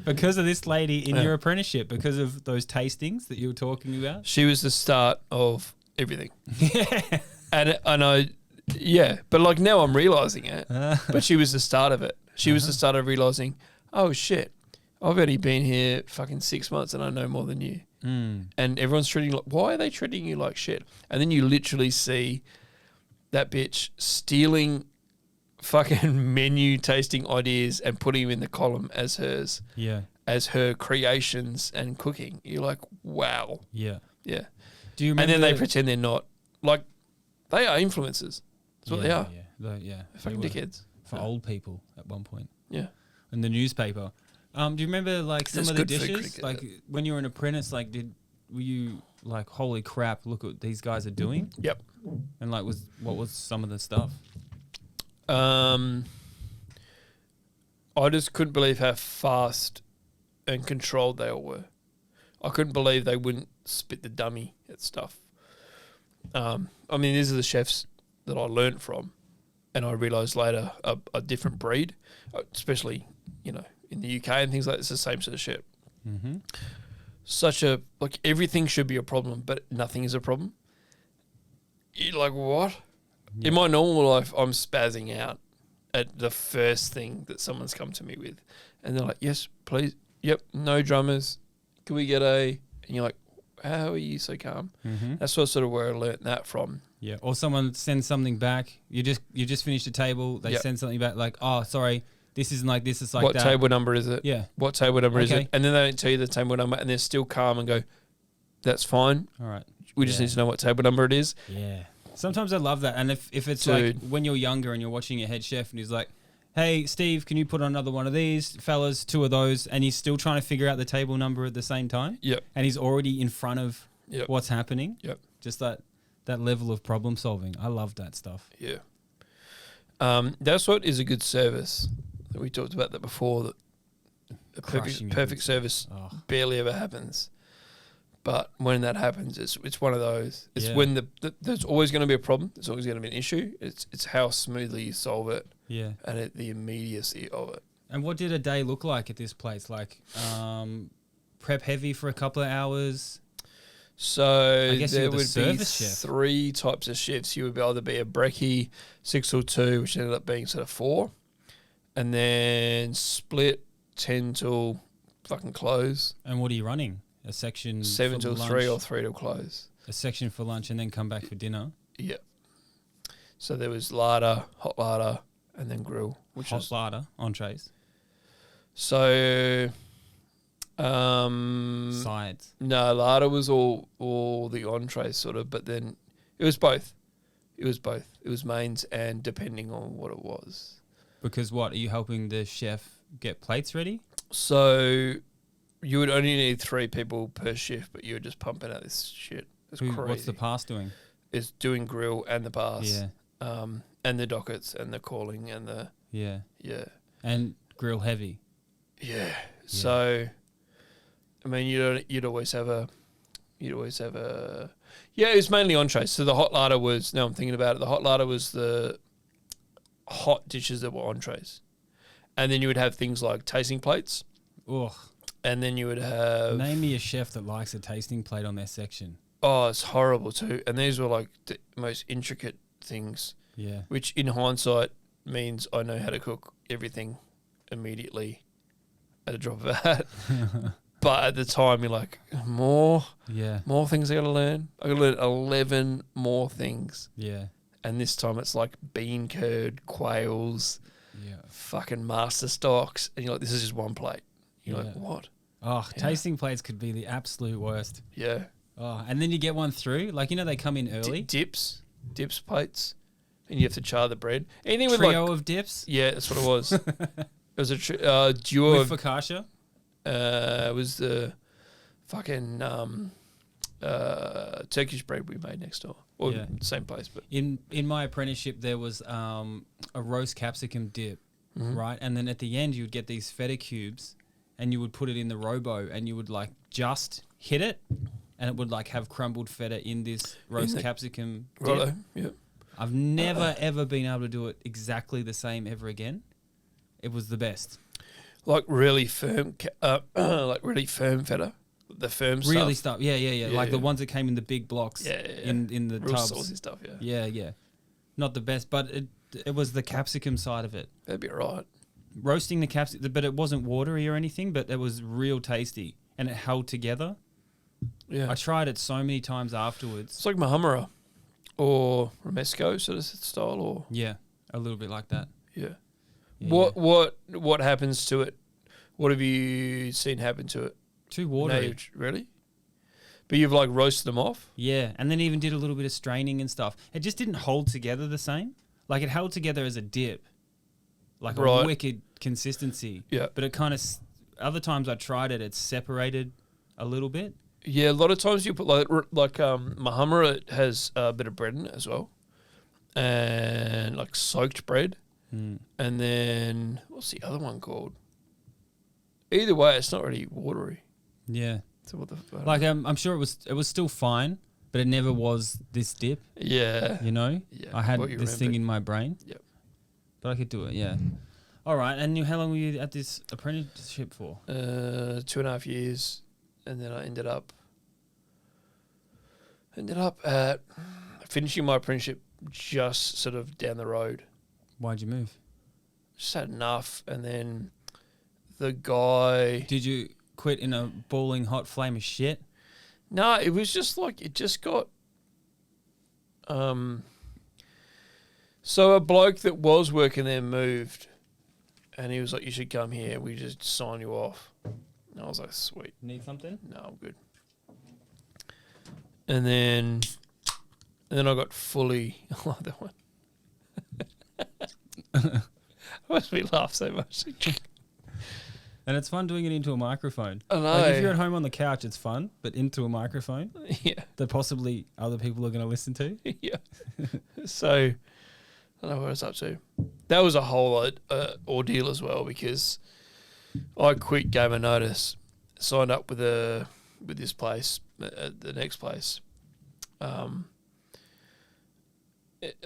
A: because of this lady in your apprenticeship, because of those tastings that you were talking about.
B: She was the start of everything. Yeah, and I know. Yeah, but like now I'm realizing it. But she was the start of it. She was the start of realizing, oh shit, I've only been here fucking 6 months and I know more than you. And everyone's treating you like, why are they treating you like shit? And then you literally see that bitch stealing fucking menu tasting ideas and putting them in the column as hers. Yeah. As her creations and cooking. You're like, wow. Yeah. Yeah.
A: Do you remember?
B: And then they pretend they're not. Like, they are influencers. That's what they are.
A: Yeah.
B: Fucking dickheads.
A: For old people at one point.
B: Yeah.
A: In the newspaper. Do you remember like some of the dishes? Like when you were an apprentice, like were you like, holy crap, look what these guys are doing?
B: Yep.
A: And like what was some of the stuff?
B: I just couldn't believe how fast and controlled they all were. I couldn't believe they wouldn't spit the dummy at stuff. I mean, these are the chefs that I learnt from, and I realised later a different breed, especially, you know, in the UK and things like that. It's the same sort of shit. Mm-hmm. Like everything should be a problem, but nothing is a problem. You're like, what? Yeah. In my normal life, I'm spazzing out at the first thing that someone's come to me with. And they're like, yes, please. Yep, no drummers. Can we get a... And you're like, how are you so calm? Mm-hmm. That's sort of where I learnt that from. Yeah.
A: Or someone sends something back. You just finished a table. They send something back like, oh, sorry, this isn't like this. It's like
B: what
A: that.
B: What table number is it?
A: Yeah.
B: What table number is it? And then they don't tell you the table number and they're still calm and go, that's fine.
A: All right.
B: We just need to know what table number it is.
A: Yeah. Sometimes I love that. And if it's like when you're younger and you're watching your head chef and he's like, hey, Steve, can you put on another one of these? Fellas, 2 of those. And he's still trying to figure out the table number at the same time.
B: Yep.
A: And he's already in front of what's happening.
B: Yep.
A: Just that level of problem solving. I love that stuff.
B: Yeah. That's what is a good service. We talked about that before. That a perfect service barely ever happens. But when that happens, it's one of those. It's when there's always going to be a problem. There's always going to be an issue. It's how smoothly you solve it. Yeah. And the immediacy of it.
A: And what did a day look like at this place? Like prep heavy for a couple of hours?
B: So
A: I guess
B: there would be
A: chef.
B: 3 types of shifts. You would be able to be a brekkie, 6 till 2, which ended up being sort of 4. And then split 10 till fucking close.
A: And what are you running? A section
B: 7 till
A: lunch,
B: 3 or 3 till close.
A: A section for lunch and then come back for dinner?
B: Yeah. So there was larder, hot larder, and then grill.
A: Hot larder, entrees?
B: So...
A: sides?
B: No, larder was all the entrees sort of, but then it was both. It was mains and depending on what it was.
A: Because what? Are you helping the chef get plates ready?
B: So... You would only need 3 people per shift, but you were just pumping out this shit. It's crazy.
A: What's the pass doing?
B: It's doing grill and the pass. Yeah. And the dockets and the calling and the...
A: Yeah.
B: Yeah.
A: And grill heavy.
B: Yeah. So, I mean, you'd always have a... Yeah, it was mainly entrees. So the hot larder was... Now I'm thinking about it. The hot larder was the hot dishes that were entrees. And then you would have things like tasting plates.
A: Ugh.
B: And then you would have...
A: Name me a chef that likes a tasting plate on their section.
B: Oh, it's horrible too. And these were like the most intricate things. Yeah. Which in hindsight means I know how to cook everything immediately at a drop of a hat. But at the time, you're like, more things I got to learn. I got to learn 11 more things.
A: Yeah.
B: And this time it's like bean curd, quails, fucking master stocks. And you're like, this is just one plate. You're like, what?
A: Oh, tasting plates could be the absolute worst.
B: Yeah.
A: Oh, and then you get one through. Like, they come in early.
B: Dips plates. And you have to char the bread. Anything with
A: Trio of dips?
B: Yeah, that's what it was. It was a duo
A: with focaccia?
B: It was the fucking Turkish bread we made next door. Or same place. But
A: in my apprenticeship, there was a roast capsicum dip, right? And then at the end, you would get these feta cubes and you would put it in the robo and you would like just hit it and it would like have crumbled feta in this roast capsicum dip.
B: Righto, yeah.
A: I've never, ever been able to do it exactly the same ever again. It was the best.
B: Like really firm, feta. The firm stuff.
A: Really stuff. Yeah. Like the ones that came in the big blocks in the
B: real
A: tubs.
B: Saucy stuff, yeah.
A: Yeah. Not the best, but it was the capsicum side of it.
B: That'd be right.
A: Roasting the capsicum, but it wasn't watery or anything, but it was real tasty and it held together.
B: Yeah.
A: I tried it so many times afterwards.
B: It's like Mahamara or Romesco sort of style or...
A: Yeah, a little bit like that.
B: Yeah. What happens to it? What have you seen happen to it?
A: Too watery.
B: Really? But you've like roasted them off?
A: Yeah, and then even did a little bit of straining and stuff. It just didn't hold together the same. Like it held together as a dip. Like a wicked consistency.
B: Yeah.
A: But it kind of... Other times I tried it, it's separated a little bit.
B: Yeah, a lot of times you put like Mahamara, it has a bit of bread in it as well. And like soaked bread. And then, what's the other one called? Either way, it's not really watery.
A: Yeah.
B: So what the fuck?
A: Like I'm sure it was still fine, but it never was this dip.
B: Yeah.
A: Yeah. I had this thing in my brain.
B: Yep.
A: But I could do it, yeah. All right, and how long were you at this apprenticeship for?
B: 2.5 years. And then I ended up at finishing my apprenticeship just sort of down the road.
A: Why'd you move?
B: Just had enough. And then the guy...
A: Did you quit in a boiling hot flame of shit?
B: No, it was just like, it just got... So a bloke that was working there moved. And he was like, you should come here. We just sign you off. And I was like, sweet.
A: Need something?
B: No, I'm good. And then I got fully... I like that one. Why does we laugh so much?
A: And it's fun doing it into a microphone.
B: I know.
A: Like if you're at home on the couch, it's fun, but into a microphone that possibly other people are going to listen to.
B: Yeah. So, I don't know what I was up to. That was a whole ordeal as well because I quit, gave a notice, signed up with this place, the next place. And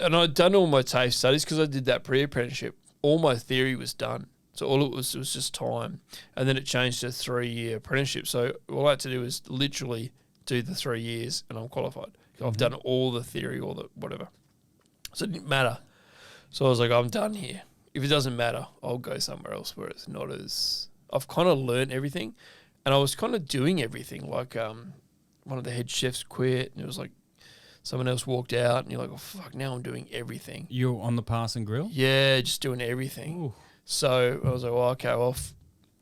B: I'd done all my TAFE studies because I did that pre-apprenticeship. All my theory was done. So all it was just time. And then it changed to a 3-year apprenticeship. So all I had to do was literally do the 3 years and I'm qualified. I've done all the theory, all the whatever. So it didn't matter. So I was like, I'm done here. If it doesn't matter, I'll go somewhere else where it's not as... I've kind of learned everything. And I was kind of doing everything. Like one of the head chefs quit and it was like someone else walked out and you're like, oh, fuck, now I'm doing everything.
A: You're on the pass and grill?
B: Yeah, just doing everything.
A: Ooh.
B: So I was like, well, okay, well,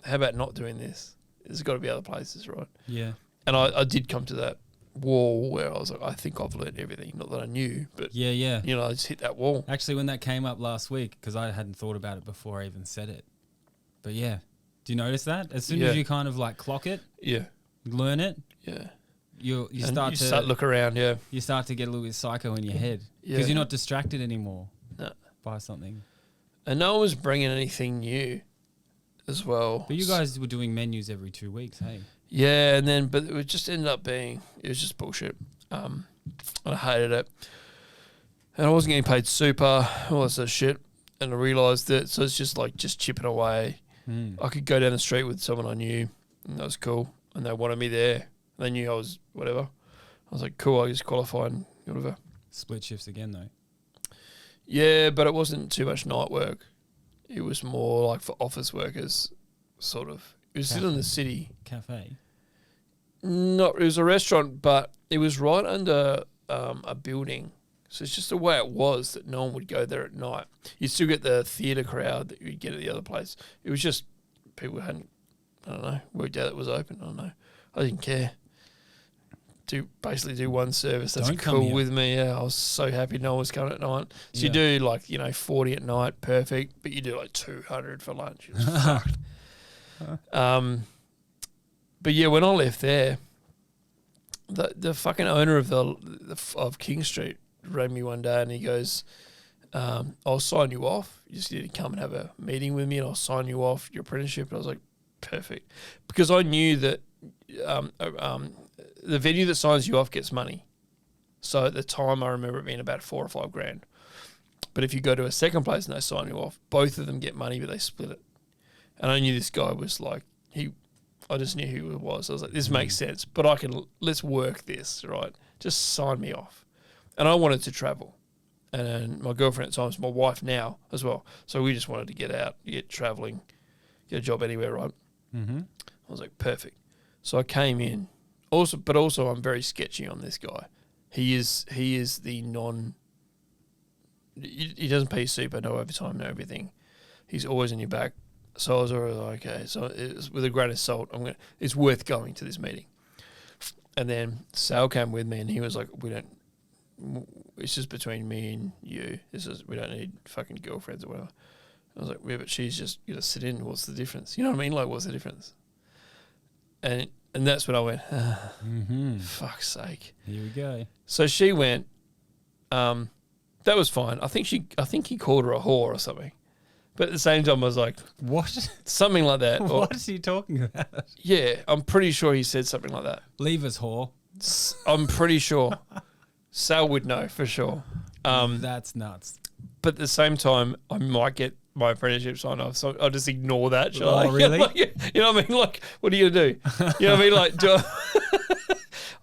B: how about not doing this? There's got to be other places, right?
A: Yeah.
B: And I did come to that wall where I was like, I think I've learned everything. Not that I knew, but,
A: yeah.
B: You know, I just hit that wall.
A: Actually, when that came up last week, because I hadn't thought about it before I even said it. But yeah. Do you notice that? As soon as you kind of like clock it, learn it, you start to
B: look around,
A: you start to get a little bit psycho in your head because you're not distracted anymore by something.
B: And no one was bringing anything new as well.
A: But you guys were doing menus every 2 weeks, hey?
B: Yeah, and then but it just ended up being it was just bullshit. I hated it, and I wasn't getting paid super, all that sort of shit. And I realised that so it's just like chipping away. I could go down the street with someone I knew, and that was cool. And they wanted me there. They knew I was whatever. I was like, cool, I just qualified and whatever.
A: Split shifts again, though.
B: Yeah, but it wasn't too much night work. It was more like for office workers, sort of. It was still in the city.
A: Cafe.
B: It was a restaurant, but it was right under a building. So it's just the way it was that no one would go there at night. You'd still get the theatre crowd that you'd get at the other place. It was just people hadn't, I don't know, worked out it was open. I don't know. I didn't care. Basically do one service. That's cool with me. Yeah, I was so happy no one was coming at night. So you do 40 at night, perfect. But you do 200 for lunch. It was fucked. But yeah, when I left there, the fucking owner of King Street rang me one day and he goes, I'll sign you off. You just need to come and have a meeting with me and I'll sign you off your apprenticeship. And I was like, perfect. Because I knew that the venue that signs you off gets money. So at the time, I remember it being about $4 or $5 grand. But if you go to a second place and they sign you off, both of them get money, but they split it. And I knew this guy was I just knew who he was. I was like, this makes sense, but let's work this, right? Just sign me off. And I wanted to travel. And my girlfriend at the time is my wife now as well. So we just wanted to get out, get traveling, get a job anywhere, right?
A: Mm-hmm.
B: I was like, perfect. So I came in. Also, I'm very sketchy on this guy. He is the he doesn't pay super, no overtime, no everything. He's always in your back. So I was already like, okay. So it's with a grain of salt. It's worth going to this meeting. And then Sal came with me, and he was like, it's just between me and you. We don't need fucking girlfriends or whatever. I was like, yeah, but she's just gonna sit in. What's the difference? You know what I mean? Like, what's the difference? And that's when I went, fuck's sake.
A: Here we go.
B: So she went, that was fine. I think he called her a whore or something. But at the same time, I was like,
A: what?
B: Something like that.
A: What is he talking about?
B: Yeah, I'm pretty sure he said something like that.
A: Leave us, whore.
B: I'm pretty sure. Sal would know for sure. That's
A: nuts.
B: But at the same time, I might get my apprenticeship signed off, so I'll just ignore that. Shall I?
A: Really?
B: You know what I mean? Like, what are you going to do? You know what I mean? Like,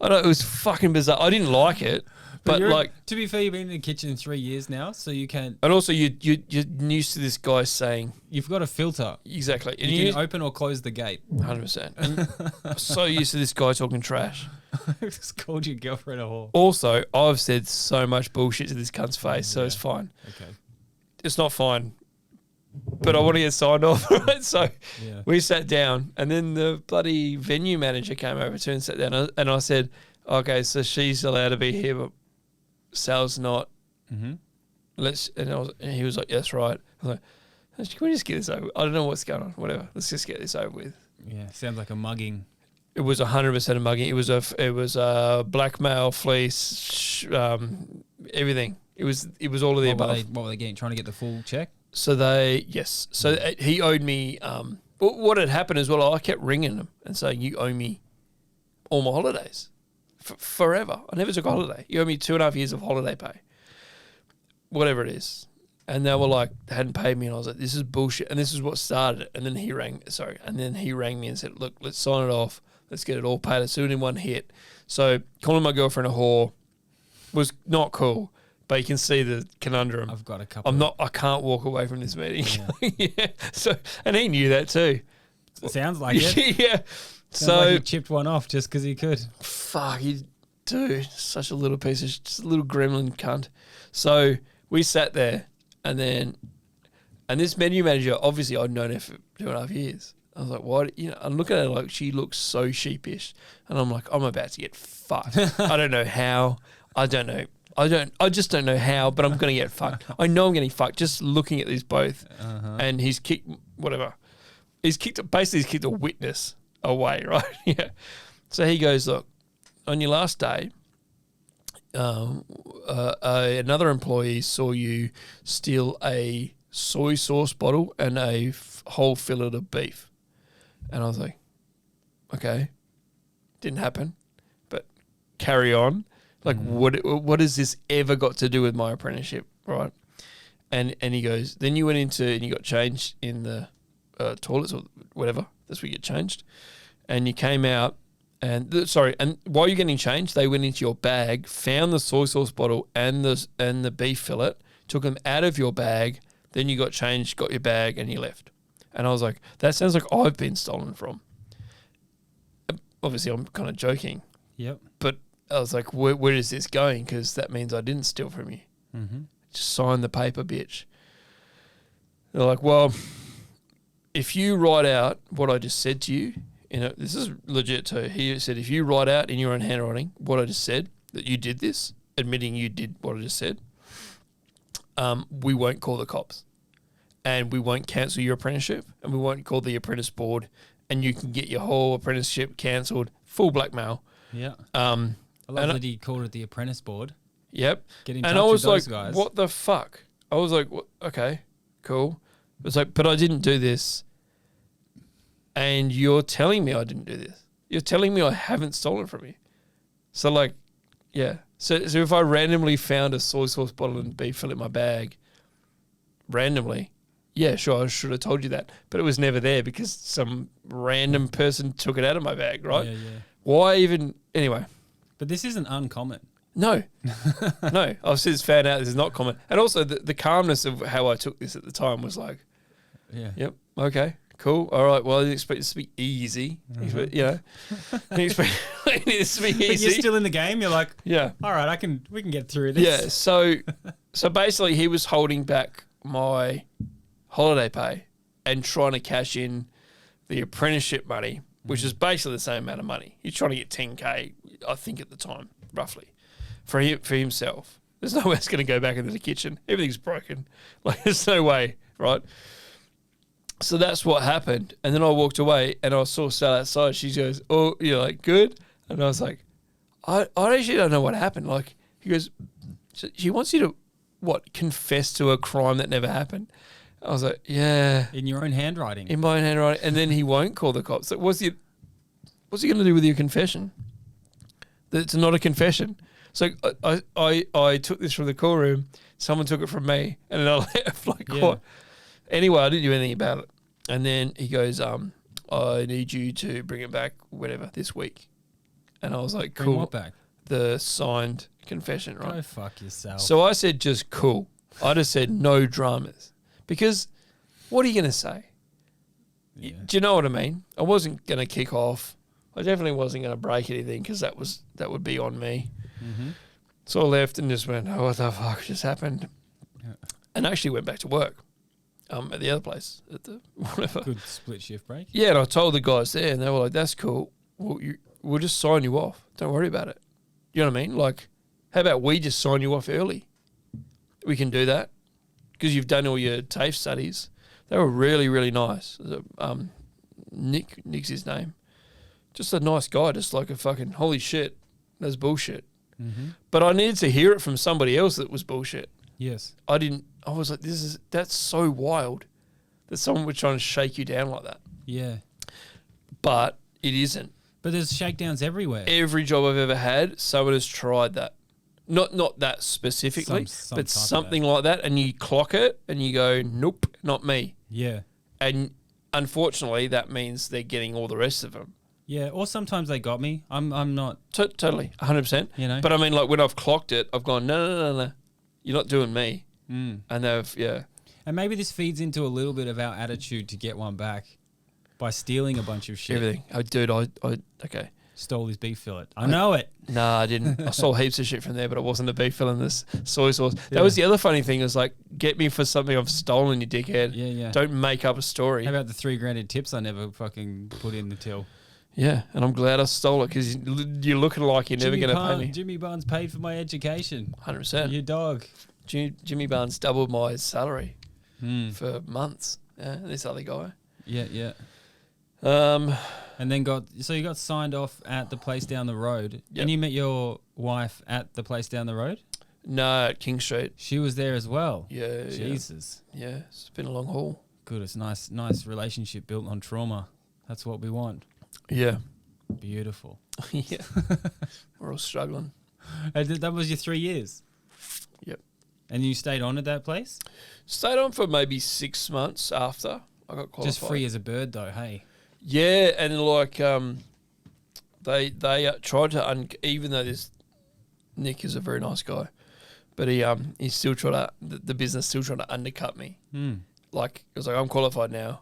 B: I know, it was fucking bizarre. I didn't like it. But
A: to be fair, you've been in the kitchen 3 years now, so you can.
B: And also, you're used to this guy saying
A: you've got a filter.
B: Exactly,
A: and you can open or close the gate.
B: 100%. I'm so used to this guy talking trash.
A: Just called your girlfriend a whore.
B: Also, I've said so much bullshit to this cunt's face, so it's fine.
A: Okay,
B: it's not fine, but I want to get signed off. Right, so we sat down, and then the bloody venue manager came over to and sat down, and I said, "Okay, so she's allowed to be here, but Sal's not."
A: Mm-hmm.
B: And he was like, "That's right." I was like, "Can we just get this over? I don't know what's going on. Whatever. Let's just get this over with."
A: Yeah, sounds like a mugging.
B: It was 100% a mugging. It was a blackmail, fleece, everything. It was all of the above.
A: What were they getting? Trying to get the full check?
B: So he owed me. What had happened as well, I kept ringing him and saying, "You owe me all my holidays forever. I never took a holiday. You owe me 2.5 years of holiday pay, whatever it is." And they were like, they hadn't paid me, and I was like, "This is bullshit." And this is what started it. And then he rang me and said, "Look, let's sign it off. Let's get it all paid. Let's do it in one hit." So calling my girlfriend a whore was not cool. But you can see the conundrum.
A: I've got a couple.
B: I can't walk away from this meeting. Yeah. So, and he knew that too.
A: It sounds like it.
B: Yeah.
A: Sounds like he chipped one off just because he could.
B: Fuck, such a little piece of, just a little gremlin cunt. So we sat there, and this menu manager, obviously I'd known her for 2.5 years. I was like, what? You know, I'm looking at her like she looks so sheepish, and I'm like, I'm about to get fucked. I don't know how. I don't know. I just don't know how, but I'm going to get fucked. I know I'm getting fucked just looking at these both. And he's kicked, whatever. He's kicked a witness away, right? Yeah. So he goes, look, on your last day, another employee saw you steal a soy sauce bottle and a whole fillet of beef. And I was like, okay, didn't happen, but carry on. Like, what has this ever got to do with my apprenticeship, right? And he goes, then you went into and you got changed in the toilets or whatever. That's where you get changed. And you came out and while you're getting changed, they went into your bag, found the soy sauce bottle and the beef fillet, took them out of your bag. Then you got changed, got your bag, and you left. And I was like, that sounds like I've been stolen from. Obviously, I'm kind of joking.
A: Yep.
B: But I was like, where is this going? Because that means I didn't steal from you.
A: Mm-hmm.
B: Just sign the paper, bitch. They're like, well, if you write out what I just said to you, this is legit too. He said, if you write out in your own handwriting what I just said, that you did this, admitting you did what I just said, we won't call the cops. And we won't cancel your apprenticeship, and we won't call the apprentice board, and you can get your whole apprenticeship cancelled, full blackmail.
A: Yeah. I love that he called it the apprentice board.
B: Yep.
A: Get in touch with those guys.
B: What the fuck? I was like, okay, cool. It was like, but I didn't do this, and you're telling me I didn't do this. You're telling me I haven't stolen from you. So like, yeah. So if I randomly found a soy sauce bottle and beef fillet in my bag, randomly, yeah, sure, I should have told you that. But it was never there because some random person took it out of my bag, right?
A: Yeah, yeah.
B: Why even, anyway.
A: But this isn't uncommon.
B: No. No. I've since found out this is not common. And also the calmness of how I took this at the time was like,
A: yeah.
B: Yep, okay, cool. All right, well, I didn't expect this to be easy. Expect, I didn't expect this to be easy.
A: But you're still in the game. You're like,
B: yeah.
A: All right, we can get through this.
B: Yeah, so basically he was holding back my holiday pay and trying to cash in the apprenticeship money, which is basically the same amount of money. He's trying to get 10K, I think, at the time, roughly, for himself. There's no way it's going to go back into the kitchen. Everything's broken. Like, there's no way, right? So that's what happened. And then I walked away and I saw Sal outside. She goes, oh, you're like, good? And I was like, I actually don't know what happened. Like, he goes, she wants you to, confess to a crime that never happened? I was like, yeah.
A: In your own handwriting.
B: In my own handwriting. And then he won't call the cops. Like, what's he going to do with your confession? It's not a confession. So I took this from the call room. Someone took it from me. And then I left. Like,
A: yeah.
B: what? Anyway, I didn't do anything about it. And then he goes, I need you to bring it back, whatever, this week. And I was like, cool.
A: Bring what back?
B: The signed confession, right?
A: Go fuck yourself.
B: So I said, just cool. I just said no dramas. Because what are you going to say?
A: Yeah.
B: Do you know what I mean? I wasn't going to kick off. I definitely wasn't going to break anything because that would be on me.
A: Mm-hmm.
B: So I left and just went, oh, what the fuck just happened?
A: Yeah. And
B: actually went back to work at the other place. At the whatever.
A: Good split shift break.
B: Yeah, and I told the guys there and they were like, that's cool. We'll just sign you off. Don't worry about it. You know what I mean? Like, how about we just sign you off early? We can do that. Because you've done all your TAFE studies. They were really, really nice. Nick's his name. Just a nice guy, just like a fucking, holy shit, that's bullshit.
A: Mm-hmm.
B: But I needed to hear it from somebody else that was bullshit.
A: Yes.
B: I was like, that's so wild that someone was trying to shake you down like that.
A: Yeah.
B: But it isn't.
A: But there's shakedowns everywhere.
B: Every job I've ever had, someone has tried that. Not that specifically, but something like that, and you clock it, and you go, nope, not me.
A: Yeah.
B: And unfortunately, that means they're getting all the rest of them.
A: Yeah, or sometimes they got me. I'm not...
B: Totally, 100%.
A: You know?
B: But I mean, like, when I've clocked it, I've gone, no, you're not doing me.
A: Mm.
B: And they've, yeah.
A: And maybe this feeds into a little bit of our attitude to get one back by stealing a bunch of shit.
B: Everything. Oh, dude, okay.
A: Stole his beef fillet. I know it.
B: Nah, I didn't. I stole heaps of shit from there, but it wasn't a beef fillet and this soy sauce. That was the other funny thing is like, get me for something I've stolen, you dickhead.
A: Yeah, yeah.
B: Don't make up a story.
A: How about the $3,000 in tips I never fucking put in the till?
B: Yeah, and I'm glad I stole it because you're looking like you're never going to pay me.
A: Jimmy Barnes paid for my education.
B: 100%.
A: You dog.
B: Jimmy Barnes doubled my salary for months. Yeah, this other guy.
A: Yeah, yeah. And then you got signed off at the place down the road.
B: Yep.
A: And you met your wife at the place down the road?
B: No, at King Street.
A: She was there as well.
B: Yeah.
A: Jesus.
B: Yeah, it's been a long haul.
A: Good. It's nice relationship built on trauma. That's what we want.
B: Yeah.
A: Beautiful.
B: Yeah. We're all struggling.
A: And that was your 3 years?
B: Yep.
A: And you stayed on at that place?
B: Stayed on for maybe 6 months after I got qualified.
A: Just free as a bird though, hey?
B: Yeah, and like they tried to even though Nick is a very nice guy, but he's still trying to the business still trying to undercut me. Like it was like, I'm qualified now,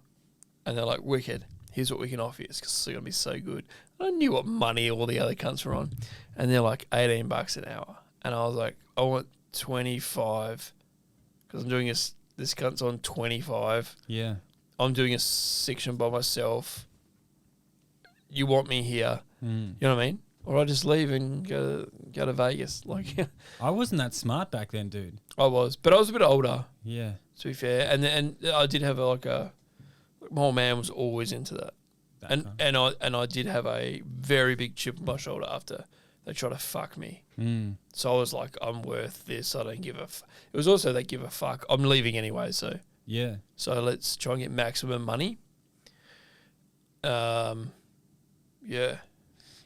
B: and they're like, wicked, here's what we can offer you. It's going to be so good. I knew what money all the other cunts were on. And they're like $18 an hour. And I was like, I want 25 because I'm doing this cunt's on 25.
A: Yeah.
B: I'm doing a section by myself. You want me here. You know what I mean? Or I just leave and go to Vegas. Like,
A: I wasn't that smart back then, dude.
B: I was. But I was a bit older,
A: Yeah.
B: to be fair. And I did have my old man was always into that. And I did have a very big chip on my shoulder after they tried to fuck me. So I was like, I'm worth this. I don't give a It was also they give a fuck. I'm leaving anyway, so.
A: Yeah.
B: So let's try and get maximum money. Yeah.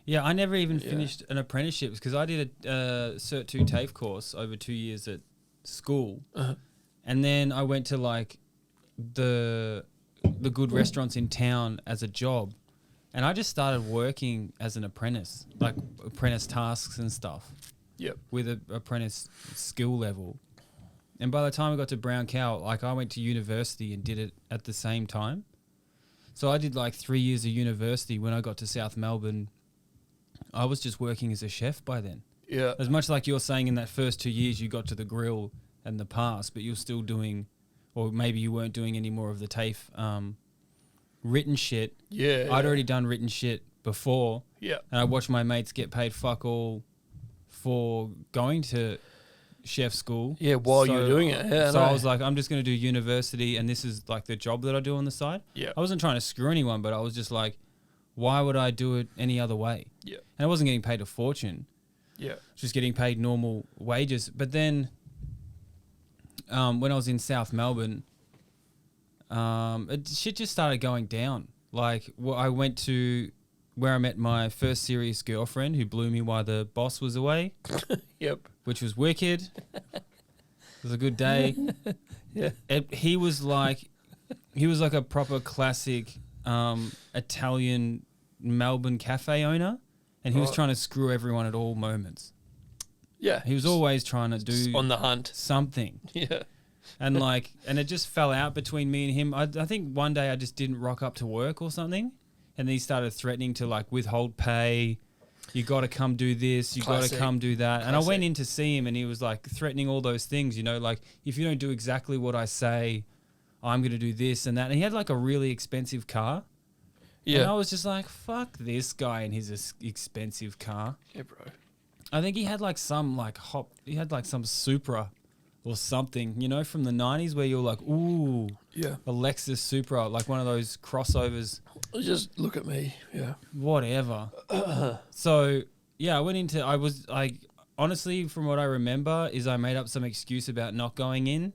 A: Yeah, I never even finished an apprenticeship because I did a Cert 2 TAFE course over 2 years at school. And then I went to like the good restaurants in town as a job. And I just started working as an apprentice, like apprentice tasks and stuff.
B: Yep.
A: With an apprentice skill level. And by the time I got to Brown Cow, like I went to university and did it at the same time. So I did like 3 years of university. When I got to South Melbourne, I was just working as a chef by then.
B: Yeah.
A: As much like you're saying in that first 2 years you got to the grill and the pass, but you're still doing, or maybe you weren't doing any more of the TAFE written shit.
B: Yeah.
A: I'd already done written shit before.
B: Yeah.
A: And I watched my mates get paid fuck all for going to chef school.
B: Yeah, while you were doing it. Yeah,
A: so I was like, I'm just going to do university and this is like the job that I do on the side.
B: Yeah.
A: I wasn't trying to screw anyone, but I was just like, why would I do it any other way?
B: Yeah.
A: And I wasn't getting paid a fortune.
B: Yeah.
A: Just getting paid normal wages. But then when I was in South Melbourne, shit just started going down. Like I went to where I met my first serious girlfriend who blew me while the boss was away.
B: Yep.
A: Which was wicked. It was a good day.
B: Yeah.
A: He was like a proper classic Italian Melbourne cafe owner, and he was trying to screw everyone at all moments.
B: Yeah.
A: He was always trying to do
B: on the hunt
A: something.
B: Yeah.
A: And and it just fell out between me and him. I think one day I just didn't rock up to work or something, and then he started threatening to like withhold pay. You got to come do this. You got to come do that. And I went in to see him, and he was like threatening all those things. You know, like if you don't do exactly what I say, I'm going to do this and that. And he had like a really expensive car. Yeah. And I was just like, fuck this guy and his expensive car.
B: Yeah, bro.
A: I think he had like some he had like some Supra or something, you know, from the 90s where you're like, ooh,
B: yeah,
A: a Lexus Supra, like one of those crossovers.
B: Just look at me, yeah.
A: Whatever. So, yeah, I was like, honestly, from what I remember, is I made up some excuse about not going in,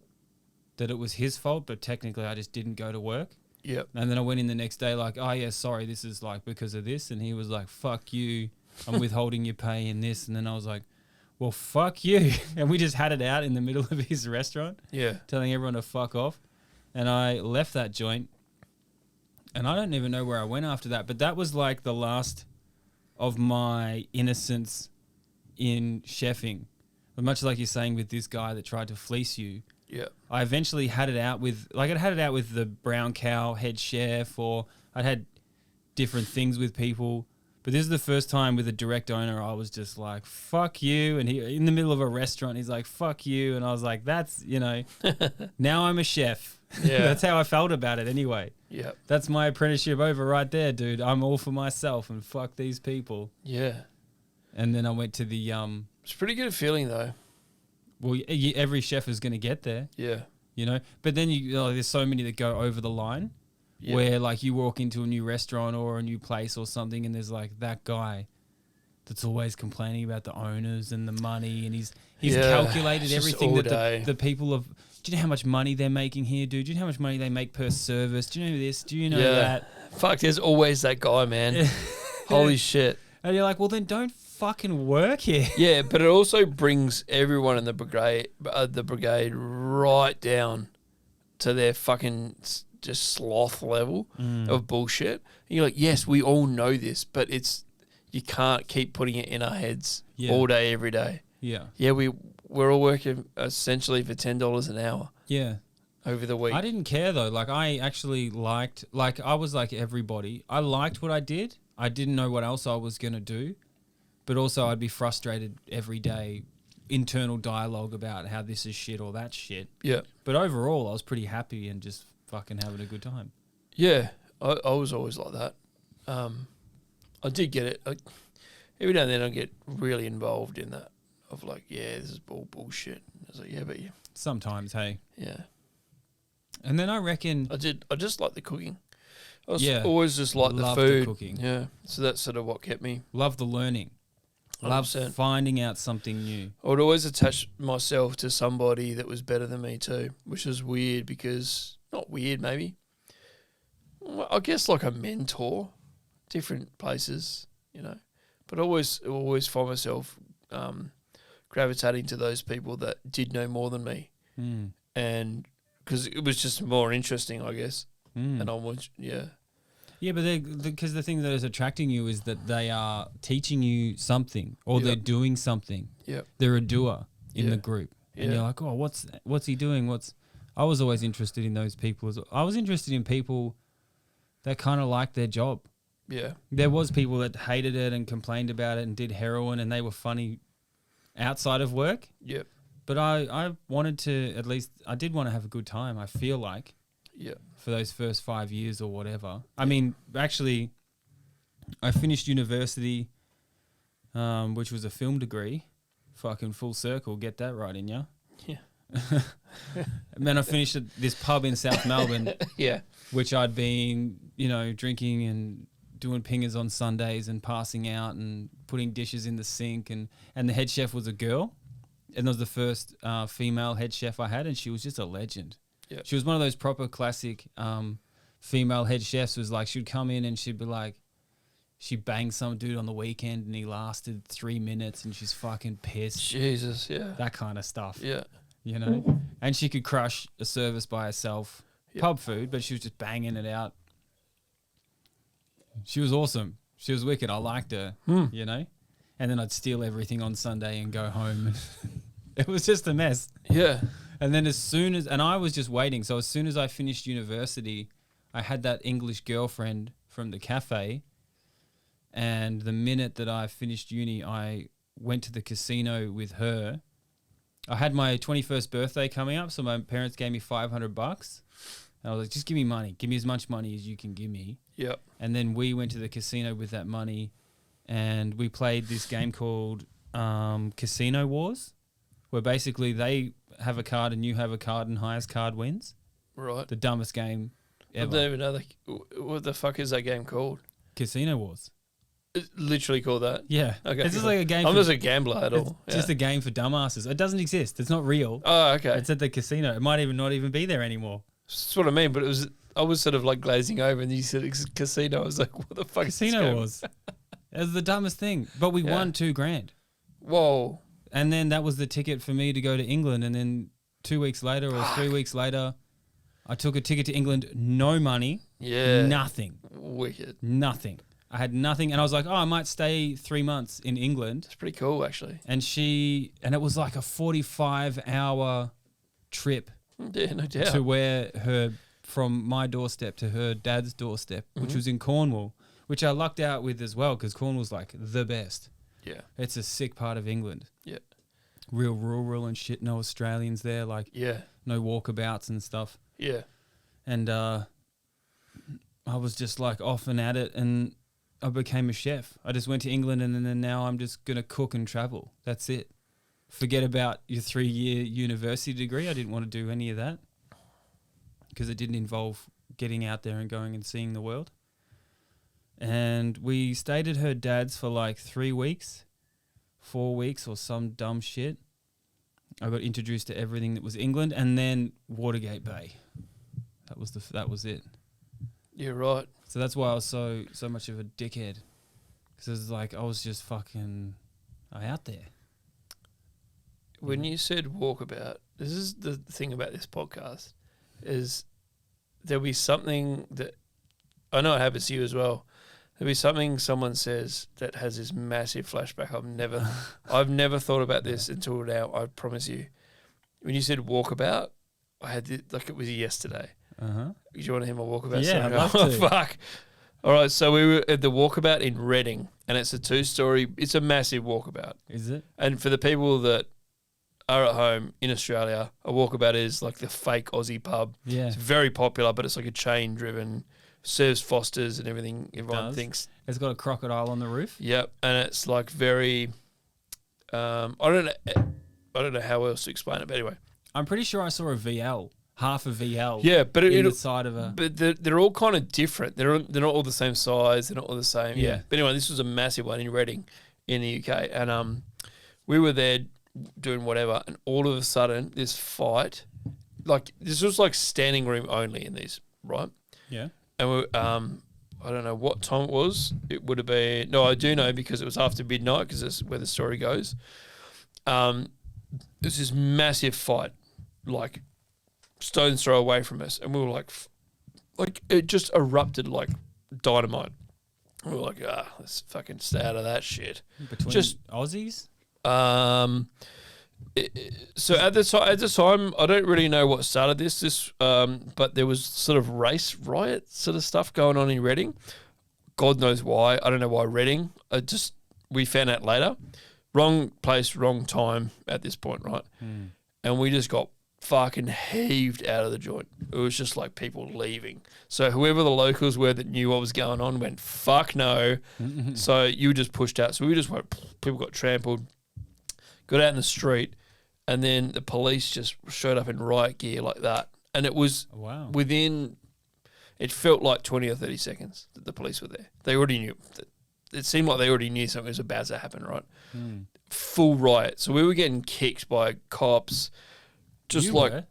A: that it was his fault, but technically I just didn't go to work.
B: Yep.
A: And then I went in the next day like, oh, yeah, sorry, this is like because of this. And he was like, fuck you, I'm withholding your pay in this. And then I was like, well, fuck you. And we just had it out in the middle of his restaurant.
B: Yeah.
A: Telling everyone to fuck off. And I left that joint. And I don't even know where I went after that. But that was like the last of my innocence in chefing. But much like you're saying with this guy that tried to fleece you.
B: Yeah.
A: I eventually had it out with, like I'd had it out with the Brown Cow head chef, or I'd had different things with people. But this is the first time with a direct owner I was just like, fuck you. And he, in the middle of a restaurant, he's like, fuck you. And I was like, that's, you know, now I'm a chef. Yeah. That's how I felt about it anyway.
B: Yeah.
A: That's my apprenticeship over right there, dude. I'm all for myself and fuck these people.
B: Yeah.
A: And then I went to the...
B: It's a pretty good feeling though.
A: Well, every chef is going to get there.
B: Yeah.
A: You know? But then there's so many that go over the line. Yep. Where like you walk into a new restaurant or a new place or something and there's like that guy that's always complaining about the owners and the money, and he's calculated everything that the people of... Do you know how much money they're making here, dude? Do you know how much money they make per service? Do you know this? Do you know that?
B: Fuck, there's always that guy, man. Holy shit.
A: And you're like, well, then don't fucking work here.
B: Yeah, but it also brings everyone in the brigade right down to their fucking... just sloth level of bullshit. And you're like, yes, we all know this, but you can't keep putting it in our heads all day, every day.
A: Yeah.
B: Yeah, we're all working essentially for $10 an hour.
A: Yeah.
B: over the week.
A: I didn't care though. Like I actually liked, like I was like everybody. I liked what I did. I didn't know what else I was going to do, but also I'd be frustrated every day, internal dialogue about how this is shit or that shit.
B: Yeah.
A: But overall I was pretty happy and just fucking having a good time.
B: Yeah. I was always like that. I did get it. Every now and then I get really involved in that of like, yeah, this is bullshit. I was like, yeah, but yeah.
A: Sometimes, hey.
B: Yeah.
A: And then I reckon...
B: I just like the cooking. I was
A: Yeah.
B: always just like the
A: Loved
B: food.
A: the cooking.
B: Yeah. So that's sort of what kept me.
A: Love the learning. Love
B: 100%.
A: finding out something new.
B: I would always attach myself to somebody that was better than me too, which is weird because, not weird maybe, well, I guess like a mentor, different places, you know. But I always find myself gravitating to those people that did know more than me.
A: Mm.
B: And because it was just more interesting, I guess.
A: Mm.
B: And I was, yeah.
A: Yeah, but because the thing that is attracting you is that they are teaching you something or they're doing something.
B: Yeah.
A: They're a doer in the group. And
B: Yeah.
A: you're like, oh, what's he doing? I was always interested in those people. I was interested in people that kind of liked their job.
B: Yeah.
A: There was people that hated it and complained about it and did heroin and they were funny outside of work.
B: Yep.
A: But I wanted to, at least, I did want to have a good time, I feel like.
B: Yeah.
A: For those first 5 years or whatever. I mean, actually, I finished university, which was a film degree. Fucking full circle, get that right in ya.
B: Yeah.
A: And then I finished at this pub in South Melbourne,
B: Yeah.
A: which I'd been, drinking and doing pingers on Sundays and passing out and putting dishes in the sink. And the head chef was a girl. And that was the first female head chef I had, and she was just a legend.
B: Yep.
A: She was one of those proper classic female head chefs. Was like she'd come in and she'd be like, she banged some dude on the weekend and he lasted 3 minutes and she's fucking pissed.
B: Jesus, yeah.
A: That kind of stuff.
B: Yeah.
A: And she could crush a service by herself.
B: Yep.
A: Pub food, but she was just banging it out. She was awesome. She was wicked. I liked her, And then I'd steal everything on Sunday and go home. It was just a mess.
B: Yeah.
A: And then and I was just waiting. So as soon as I finished university, I had that English girlfriend from the cafe. And the minute that I finished uni, I went to the casino with her. I had my 21st birthday coming up, so my parents gave me $500. And I was like, just give me money. Give me as much money as you can give me.
B: Yep.
A: And then we went to the casino with that money and we played this game called Casino Wars, where basically they have a card and you have a card and highest card wins.
B: Right.
A: The dumbest game
B: I
A: ever.
B: don't even know what the fuck is that game called?
A: Casino Wars.
B: It's literally called that?
A: Yeah.
B: Okay.
A: It's just like a game.
B: I'm just a gambler at all.
A: It's just a game for dumbasses. It doesn't exist. It's not real.
B: Oh, okay.
A: It's at the casino. It might not even be there anymore.
B: That's what I mean, but I was sort of like glazing over and you said it's casino. I was like, what the fuck
A: Casino
B: is this
A: Wars. It was the dumbest thing. But we won $2,000.
B: Whoa.
A: And then that was the ticket for me to go to England. And then 2 weeks later or 3 weeks later, I took a ticket to England, no money, nothing.
B: Wicked.
A: Nothing. I had nothing. And I was like, I might stay 3 months in England.
B: It's pretty cool, actually.
A: And it was like a 45-hour trip
B: Yeah, no doubt.
A: to from my doorstep to her dad's doorstep, which was in Cornwall, which I lucked out with as well because Cornwall's like the best.
B: Yeah.
A: It's a sick part of England.
B: Yeah.
A: Real rural and shit. No Australians there. Like, no walkabouts and stuff.
B: Yeah.
A: And I was just like off and at it and I became a chef. I just went to England and then now I'm just going to cook and travel. That's it. Forget about your 3-year university degree. I didn't want to do any of that because it didn't involve getting out there and going and seeing the world. And we stayed at her dad's for like 3 weeks, 4 weeks or some dumb shit. I got introduced to everything that was England and then Watergate Bay. That was it.
B: You're right.
A: So that's why I was so much of a dickhead. Because it was like I was just fucking out there.
B: When you said walkabout, this is the thing about this podcast, is there'll be something that, I know it happens to you as well, there'll be something someone says that has this massive flashback. I've never thought about this until now, I promise you. When you said walkabout, I had this, like it was yesterday.
A: Uh-huh.
B: Do you want to hear my walkabout?
A: Yeah, I'd love
B: Oh,
A: to.
B: fuck. All right, so we were at the Walkabout in Reading, and it's a 2-story. It's a massive walkabout.
A: Is it?
B: And for the people that are at home in Australia, a Walkabout is like the fake Aussie pub.
A: Yeah.
B: It's very popular, but it's like a chain-driven, serves Fosters and everything. Everyone
A: Does.
B: thinks.
A: It's got a crocodile on the roof.
B: Yep, and it's like very. I don't know how else to explain it, but anyway.
A: I'm pretty sure I saw a VL, half a VL.
B: Yeah, but
A: in the side of a.
B: But they're all kind of different. They're not all the same size. They're not all the same. Yeah.
A: Yeah.
B: But anyway, this was a massive one in Reading, in the UK, and we were there doing whatever, and all of a sudden this fight, like this was like standing room only in these, right?
A: Yeah.
B: And we, I don't know what time it was. It would have been no, I do know because it was after midnight because that's where the story goes. It was this massive fight, like stone's throw away from us, and we were like it just erupted like dynamite. We were like, let's fucking stay out of that shit.
A: Between
B: just
A: Aussies?
B: So at the time, I don't really know what started this, but there was sort of race riot sort of stuff going on in Reading. God knows why. I don't know why Reading. We found out later. Wrong place, wrong time at this point, right? And we just got fucking heaved out of the joint. It was just like people leaving. So whoever the locals were that knew what was going on went, fuck no. So you just pushed out. So we just went, people got trampled, got out in the street, and then the police just showed up in riot gear like that. And it was within, it felt like 20 or 30 seconds that the police were there. They already knew. It seemed like they already knew something was about to happen, right? Full riot. So we were getting kicked by cops. But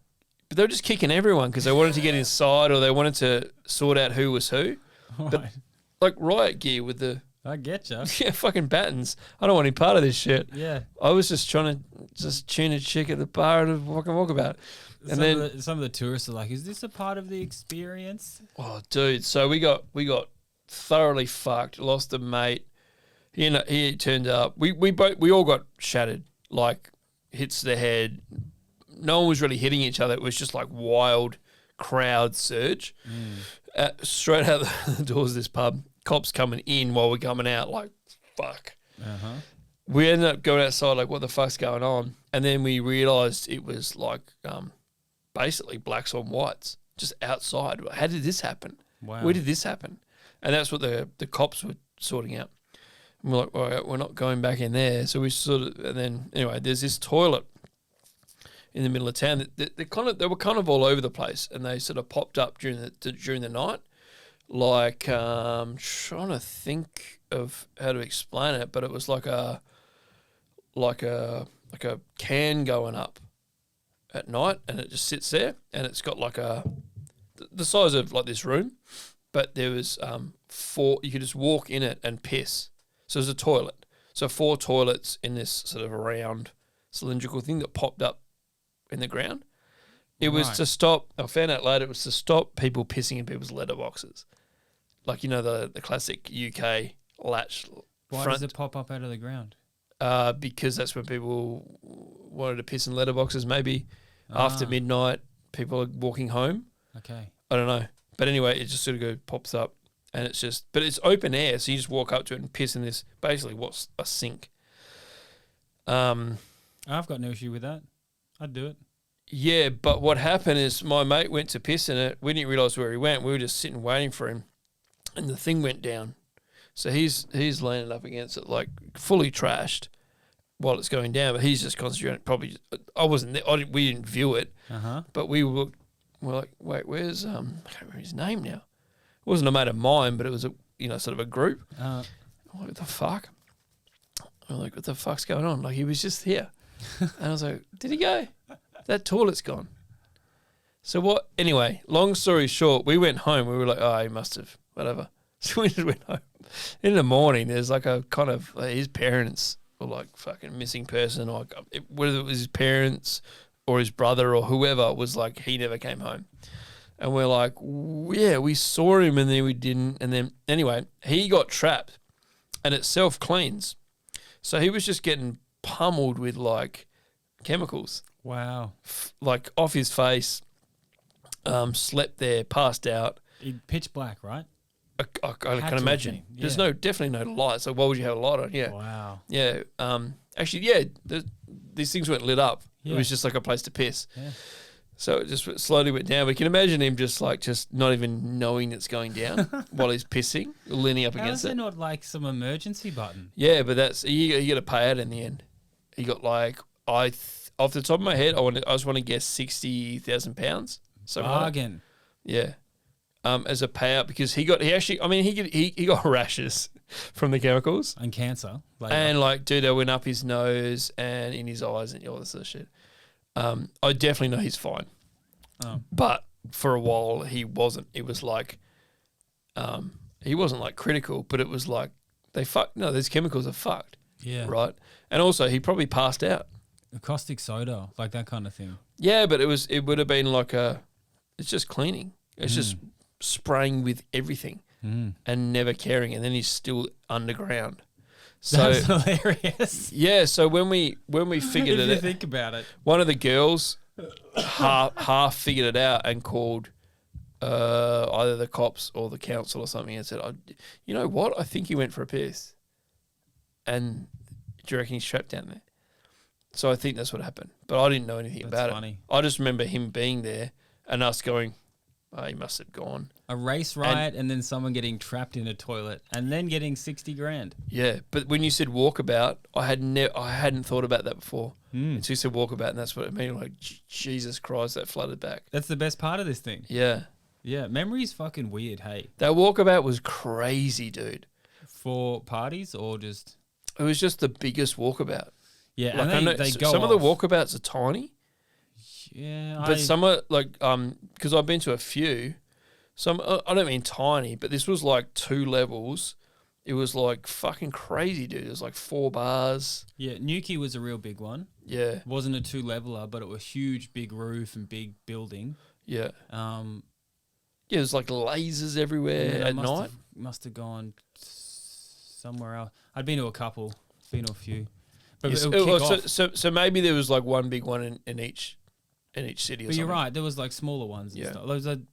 B: they were just kicking everyone because they wanted to get inside or they wanted to sort out who was who.
A: Right.
B: But like riot gear with the
A: I get you.
B: yeah fucking battens. I don't want any part of this shit.
A: Yeah.
B: I was just trying to tune a chick at the bar and walk about. And
A: some of the tourists are like, "Is this a part of the experience?"
B: Oh, dude! So we got thoroughly fucked. Lost a mate. He turned up. We all got shattered. Like hits to the head. No one was really hitting each other. It was just like wild crowd surge. Straight out the doors of this pub, cops coming in while we're coming out. Like fuck. We ended up going outside. Like what the fuck's going on? And then we realised it was like basically blacks on whites just outside. How did this happen?
A: Wow.
B: Where did this happen? And that's what the cops were sorting out. And we're like, all right, we're not going back in there. So we sort of, and then anyway, there's this toilet in the middle of town that they were kind of all over the place, and they sort of popped up during the night. Like trying to think of how to explain it, but it was like a can going up at night, and it just sits there, and it's got like the size of like this room, but there was 4. You could just walk in it and piss. So there's a toilet. So 4 toilets in this sort of round cylindrical thing that popped up in the ground. It was to stop. I found out later it was to stop people pissing in people's letterboxes, like the classic UK latch.
A: Why
B: front.
A: does it pop up out of the ground?
B: Because that's when people wanted to piss in letterboxes. Maybe after midnight, people are walking home.
A: Okay.
B: I don't know, but anyway, it just sort of pops up, and but it's open air, so you just walk up to it and piss in this. Basically, what's a sink.
A: I've got no issue with that. I'd do it.
B: Yeah, but what happened is my mate went to piss in it. We didn't realise where he went. We were just sitting waiting for him, and the thing went down. So he's leaning up against it, like fully trashed, while it's going down. But he's just concentrating. Probably, I wasn't there. We didn't view it. But we're like, wait, where's I can't remember his name now. It wasn't a mate of mine, but it was sort of a group. What the fuck? I'm like, what the fuck's going on? Like he was just here. And I was like, did he go? That toilet's gone. So what? Anyway, long story short, we went home. We were like, oh, he must have, whatever. So we just went home. In the morning, there's like a kind of, his parents were like fucking missing person, or whether it was his parents or his brother or whoever, was like, he never came home. And we're like, yeah, we saw him and then we didn't. And then anyway, he got trapped and it self-cleans. So he was just getting pummeled with like chemicals.
A: Wow.
B: Like off his face, slept there, passed out.
A: Pitch black, right?
B: I can imagine. There's definitely no light. So why would you have a light on? Yeah.
A: Wow.
B: Yeah. Actually, yeah. These things weren't lit up.
A: Yeah.
B: It was just like a place to piss.
A: Yeah.
B: So it just slowly went down. We can imagine him just not even knowing it's going down while he's pissing, leaning up
A: How
B: against
A: is there
B: it.
A: not like some emergency button?
B: Yeah, but that's you got to pay out in the end. He got like off the top of my head, I just want to guess £60,000.
A: Bargain.
B: Yeah. As a payout because he got rashes from the chemicals
A: And cancer.
B: and dude, they went up his nose and in his eyes and all this sort of shit. I definitely know he's fine, but for a while he wasn't. It was like, he wasn't like critical, but it was like these chemicals are fucked.
A: Yeah.
B: Right. And also he probably passed out.
A: Caustic soda, like that kind of thing.
B: Yeah, but it would have been like it's just cleaning. It's just spraying with everything and never caring, and then he's still underground. So
A: That's hilarious.
B: yeah, so when we figured
A: If
B: it
A: you think about it.
B: one of the girls half figured it out and called either the cops or the council or something and said, you know what, I think he went for a piss. And do you reckon he's trapped down there? So I think that's what happened. But I didn't know anything about
A: funny.
B: it. I just remember him being there and us going, oh, he must have gone.
A: A race riot and then someone getting trapped in a toilet and then getting 60 grand.
B: Yeah, but when you said walkabout, I hadn't thought about that before. So you said walkabout, and that's what it meant. Like, Jesus Christ, that flooded back.
A: That's the best part of this thing.
B: Yeah.
A: Yeah, memory's fucking weird, hey.
B: That walkabout was crazy, dude.
A: For parties or just...
B: It was just the biggest walkabout.
A: Yeah,
B: like,
A: and they go
B: some
A: off.
B: of the walkabouts are tiny.
A: Yeah,
B: But some are like, because I've been to a few, some, I don't mean tiny, but this was like 2 levels. It was like fucking crazy, dude. It was like 4 bars.
A: Yeah, Newquay was a real big one.
B: Yeah.
A: It wasn't a 2-leveler, but it was huge, big roof and big building.
B: Yeah.
A: Yeah,
B: there's like lasers everywhere at night.
A: Must have gone somewhere else. I'd been to a couple, been to a few. But
B: Yes.
A: it would kick off.
B: So maybe there was like one big one in each city or
A: But
B: something.
A: you're right, there was like smaller ones and
B: Yeah.
A: stuff.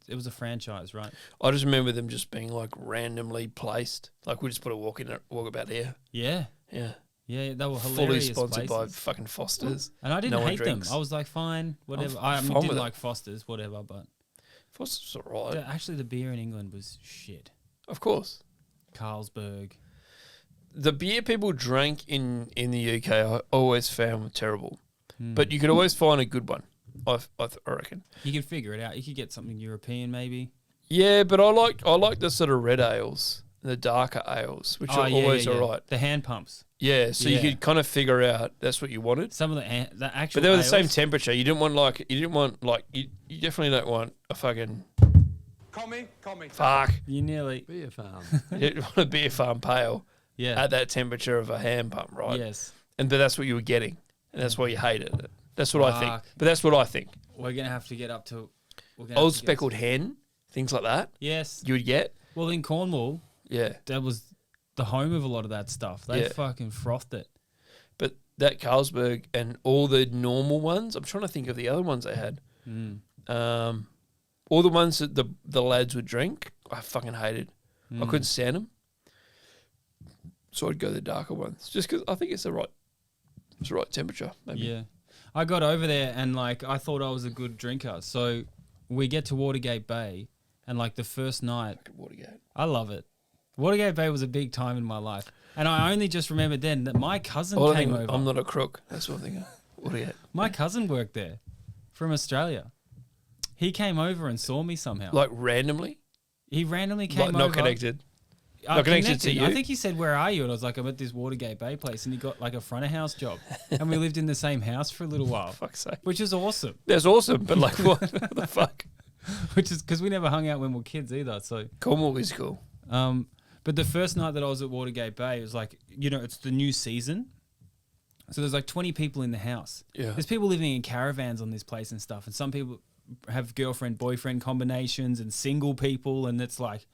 A: It was a franchise, right?
B: I just remember them just being like randomly placed. Like we just put a walkabout here.
A: Yeah.
B: Yeah.
A: Yeah, they were
B: Fully
A: hilarious
B: sponsored by
A: places.
B: fucking Foster's.
A: And I didn't
B: No one
A: hate them.
B: drinks.
A: I was like, fine, whatever. I
B: fine
A: didn't
B: with it.
A: like Foster's, whatever, but
B: Foster's all right.
A: actually the beer in England was shit.
B: Of course.
A: Carlsberg.
B: The beer people drank in the UK I always found terrible. But you could always find a good one, I reckon.
A: You could figure it out. You could get something European maybe.
B: Yeah, but I like the sort of red ales, the darker ales, which are always all right.
A: The hand pumps.
B: Yeah, so you could kind of figure out that's what you wanted.
A: Some of the actual
B: But they were the
A: ales,
B: same temperature. You definitely don't want a fucking fuck.
A: You nearly.
C: Beer farm.
B: You don't want a beer farm pale
A: Yeah.
B: at that temperature of a hand pump, right?
A: Yes.
B: But that's what you were getting, and that's why you hated it. That's what I think.
A: Fuck.
B: But that's what I think.
A: We're going to have to get up to...
B: Old speckled hen, things like that,
A: Yes.
B: you would get.
A: Well, in Cornwall,
B: Yeah.
A: that was the home of a lot of that stuff. They
B: Yeah.
A: fucking frothed it.
B: But that Carlsberg and all the normal ones, I'm trying to think of the other ones they had. All the ones that the lads would drink, I fucking hated. I couldn't stand them. So I'd go the darker ones, just because I think it's the right temperature. Maybe.
A: Yeah. I got over there and like I thought I was a good drinker. So we get to Watergate Bay and like the first night,
B: Watergate.
A: I love it. Watergate Bay was a big time in my life. And I only just remembered then that my cousin came over.
B: I'm not a crook. That's what I'm thinking. Watergate.
A: My cousin worked there from Australia. He came over and saw me somehow.
B: Like randomly?
A: He randomly came
B: Like
A: over.
B: not connected?
A: Not
B: connected to you?
A: I think he said, "Where are you?" And I was like, "I'm at this Watergate Bay place." And he got like a front of house job, and we lived in the same house for a little while,
B: Fuck's sake.
A: which is awesome.
B: That's awesome, but like what the fuck?
A: Which is because we never hung out when we were kids either. So,
B: Cornwall is cool.
A: but the first night that I was at Watergate Bay, it was like, it's the new season, so there's like 20 people in the house.
B: Yeah.
A: There's people living in caravans on this place and stuff, and some people have girlfriend boyfriend combinations and single people, and it's like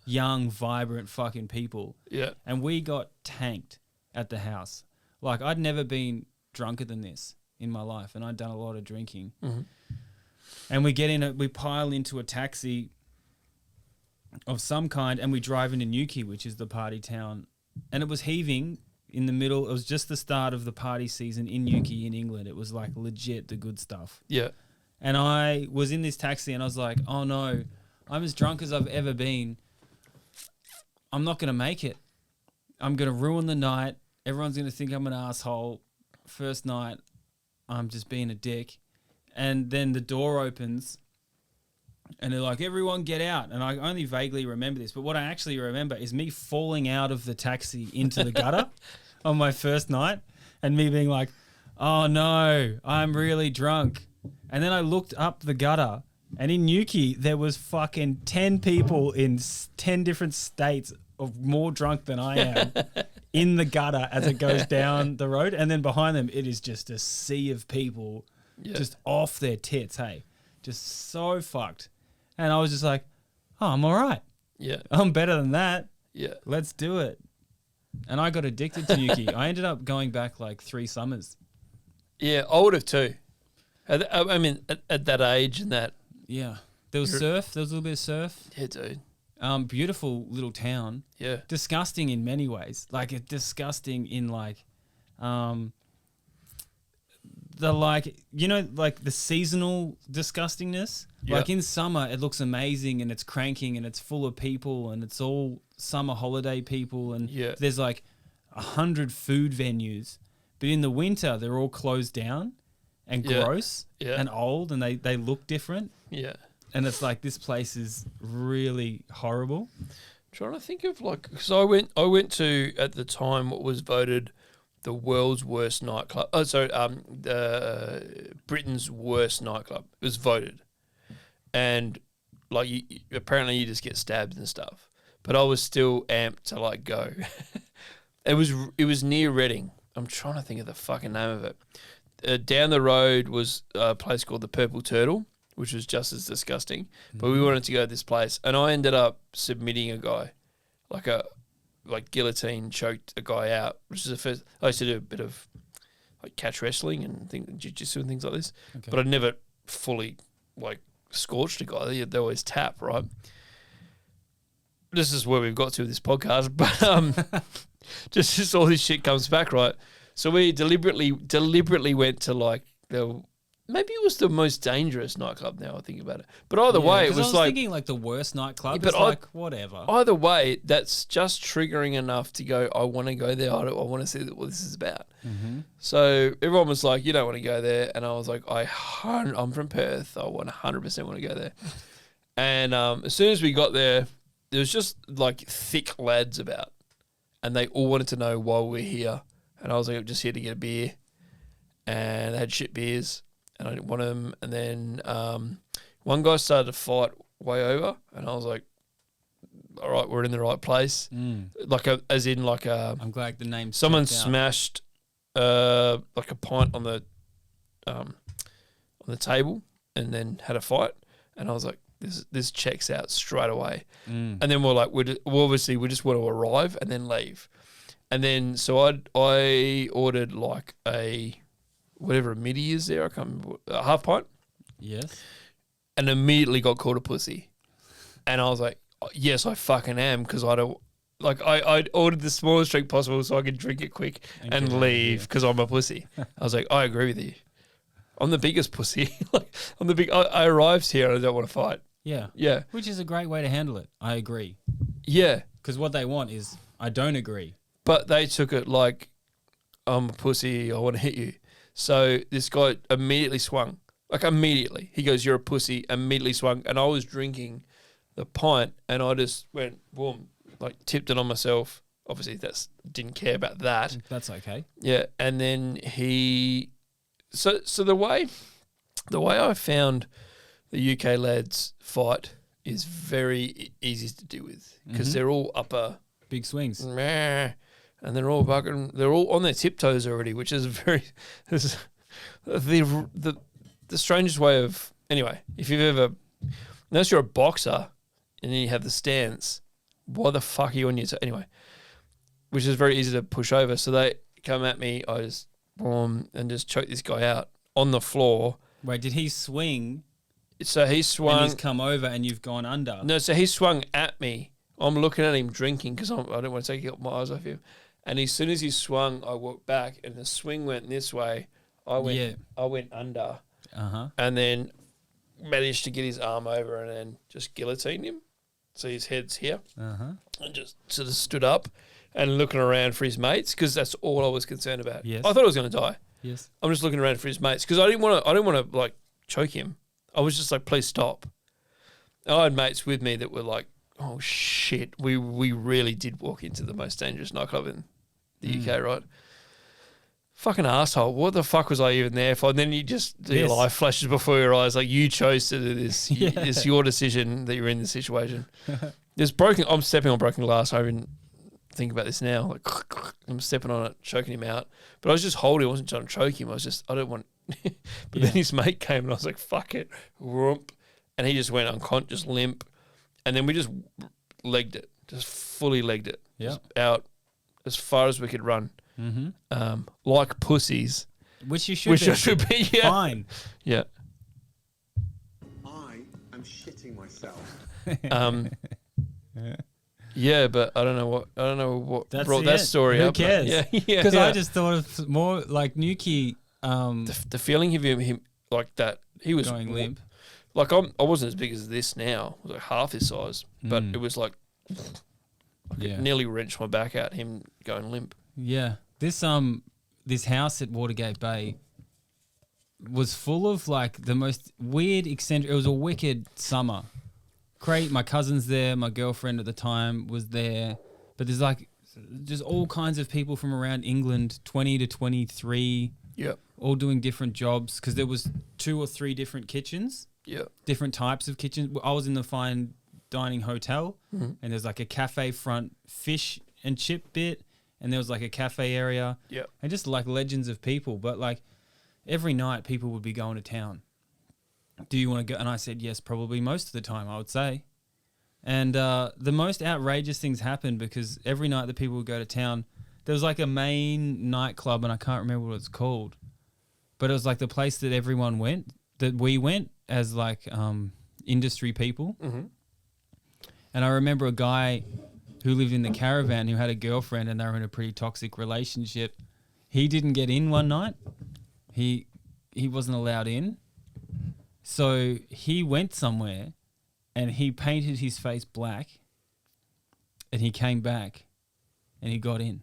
A: young, vibrant fucking people.
B: Yeah.
A: And we got tanked at the house. Like, I'd never been drunker than this in my life, and I'd done a lot of drinking. And we pile into a taxi of some kind, and we drive into Newquay, which is the party town. And it was heaving in the middle. It was just the start of the party season in Newquay in England. It was like legit the good stuff.
B: Yeah.
A: And I was in this taxi and I was like, oh no, I'm as drunk as I've ever been. I'm not going to make it. I'm going to ruin the night. Everyone's going to think I'm an asshole. First night, I'm just being a dick. And then the door opens and they're like, everyone get out. And I only vaguely remember this, but what I actually remember is me falling out of the taxi into the gutter on my first night and me being like, oh no, I'm really drunk. And then I looked up the gutter, and in Newquay, there was fucking 10 people in 10 different states of more drunk than I am in the gutter as it goes down the road. And then behind them, it is just a sea of people just off their tits, hey? Just so fucked. And I was just like, oh, I'm all right.
B: Yeah.
A: I'm better than that.
B: Yeah.
A: Let's do it. And I got addicted to Newquay. I ended up going back like 3 summers.
B: Yeah, I would have too. I mean, at that age and that.
A: Yeah. There was surf. There was a little bit of surf.
B: Yeah, dude.
A: Beautiful little town.
B: Yeah.
A: Disgusting in many ways. Like, disgusting in like, the like, you know, like the seasonal disgustingness.
B: Yeah.
A: Like in summer, it looks amazing and it's cranking and it's full of people and it's all summer holiday people and there's like 100 food venues. But in the winter, they're all closed down and gross and old and they look different.
B: Yeah.
A: And it's like, this place is really horrible.
B: I'm trying to think of like, because I went to, at the time, what was voted the world's worst nightclub. Oh, sorry, Britain's worst nightclub. It was voted. And like, apparently you just get stabbed and stuff. But I was still amped to like go. It was near Reading. I'm trying to think of the fucking name of it. Down the road was a place called the Purple Turtle, which was just as disgusting. Mm-hmm. But we wanted to go to this place, and I ended up submitting a guy, like guillotine choked a guy out, which is the first. I used to do a bit of like catch wrestling and jiu-jitsu and things like this, but I'd never fully like scorched a guy. They always tap, right? This is where we've got to with this podcast, but just all this shit comes back, right? So we deliberately went to like maybe it was the most dangerous nightclub now I think about it. But either way, it was,
A: I was thinking like the worst nightclub. But like whatever.
B: Either way, that's just triggering enough to go, I want to go there. I want to see what this is about. Mm-hmm. So everyone was like, you don't want to go there. And I was like, I'm from Perth. I 100% want to go there. And as soon as we got there, there was just like thick lads about. And they all wanted to know why we're here. And I was like, I'm just here to get a beer. And they had shit beers. And I didn't want them. And then one guy started to fight way over. And I was like, all right, we're in the right place.
A: Mm.
B: I'm
A: glad the name.
B: Someone smashed like a pint on the table and then had a fight. And I was like, this checks out straight away. Mm. And then we're like, we just want to arrive and then leave. And then so I ordered like whatever a midi is there, I can't remember, a half pint.
A: Yes.
B: And immediately got called a pussy. And I was like, yes, I fucking am, because I don't, like, I ordered the smallest drink possible so I could drink it quick and leave because I'm a pussy. I was like, I agree with you. I'm the biggest pussy. Like, I arrived here and I don't want to fight.
A: Yeah.
B: Yeah.
A: Which is a great way to handle it. I agree.
B: Yeah.
A: Because what they want is, I don't agree.
B: But they took it like, I'm a pussy, I want to hit you. So this guy immediately swung. Like immediately. He goes, you're a pussy, immediately swung. And I was drinking the pint and I just went, boom, like tipped it on myself. Obviously didn't care about that.
A: That's okay.
B: Yeah. And then so the way I found the UK lads fight is very easy to deal with because they're all upper.
A: Big swings.
B: And they're all on their tiptoes already, which is the strangest way of, anyway, if you've ever, unless you're a boxer and then you have the stance, why the fuck are you on your toe? Anyway, which is very easy to push over. So they come at me, I just, boom, and just choke this guy out on the floor.
A: Wait, did he swing
B: So he
A: and
B: swung.
A: he's come over and you've gone under.
B: No, so he swung at me. I'm looking at him drinking because I don't want to take my eyes off him. And as soon as he swung, I walked back, and the swing went this way. I went under, and then managed to get his arm over and then just guillotined him. So his head's here, and just sort of stood up and looking around for his mates because that's all I was concerned about.
A: Yes.
B: I thought I was going to die.
A: Yes.
B: I'm just looking around for his mates because I didn't want to like choke him. I was just like, please stop. And I had mates with me that were like, oh shit, we really did walk into the most dangerous nightclub in the UK, right? Fucking asshole. What the fuck was I even there for? And then your life flashes before your eyes. Like, you chose to do this. It's your decision that you're in this situation. I'm stepping on broken glass. I even think about this now. Like, I'm stepping on it, choking him out. But I was just holding. I wasn't trying to choke him. I don't want. But then his mate came and I was like, fuck it. Whoomp. And he just went unconscious, limp. And then we just legged it. Just fully legged it.
A: Yeah.
B: Just out as far as we could run. Like pussies.
A: Which you should be.
B: I should be, yeah.
A: Fine.
B: Yeah.
C: I am shitting myself.
B: Yeah, but I don't know what
A: That's
B: brought that story up.
A: Who cares?
B: Yeah.
A: Because I just thought of more like Nuki.
B: The feeling of him like that, he was
A: going limp.
B: Like I wasn't as big as this now. I was like half his size, but it was like it nearly wrenched my back out. Him going limp.
A: Yeah, this house at Watergate Bay was full of like the most weird eccentric. It was a wicked summer. Great, my cousin's there. My girlfriend at the time was there, but there's like just all kinds of people from around England, 20 to 23.
B: Yep.
A: All doing different jobs because there was 2 or 3 different kitchens.
B: Yeah.
A: Different types of kitchens. I was in the fine dining hotel, and there's like a cafe front fish and chip bit, and there was like a cafe area.
B: Yeah.
A: And just like legends of people. But like every night people would be going to town. Do you want to go? And I said yes, probably most of the time, I would say. And the most outrageous things happened because every night that people would go to town, there was like a main nightclub, and I can't remember what it's called, but it was like the place that everyone went, that we went as like industry people. And I remember a guy who lived in the caravan who had a girlfriend, and they were in a pretty toxic relationship. He didn't get in one night. He wasn't allowed in. So he went somewhere and he painted his face black, and he came back and he got in.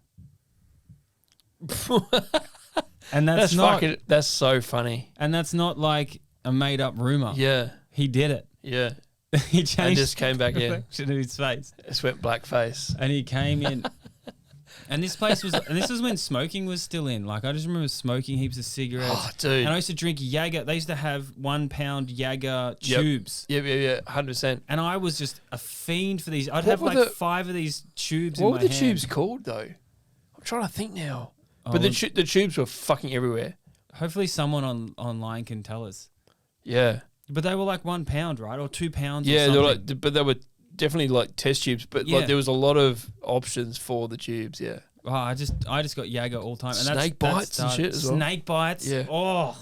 A: And that's so funny. And that's not like a made up rumor.
B: Yeah.
A: He did it.
B: Yeah.
A: He changed
B: and just came back in.
A: To his face.
B: Just went black face.
A: And he came in. And this place was, and this was when smoking was still in. Like, I just remember smoking heaps of cigarettes.
B: Oh, dude.
A: And I used to drink Jaeger. They used to have 1 pound Jaeger tubes.
B: Yeah, 100%.
A: And I was just a fiend for these. I'd have like 5 of these tubes in my hand.
B: What were the tubes called, though? I'm trying to think now. But the tubes were fucking everywhere.
A: Hopefully someone online can tell us.
B: Yeah.
A: But they were like 1 pound, right? Or 2 pounds
B: yeah,
A: or something.
B: they were like, but they were definitely like test tubes. But like there was a lot of options for the tubes, yeah.
A: Oh, I just got Jaeger all the time. And
B: snake bites and shit as well.
A: Snake bites?
B: Yeah.
A: Oh,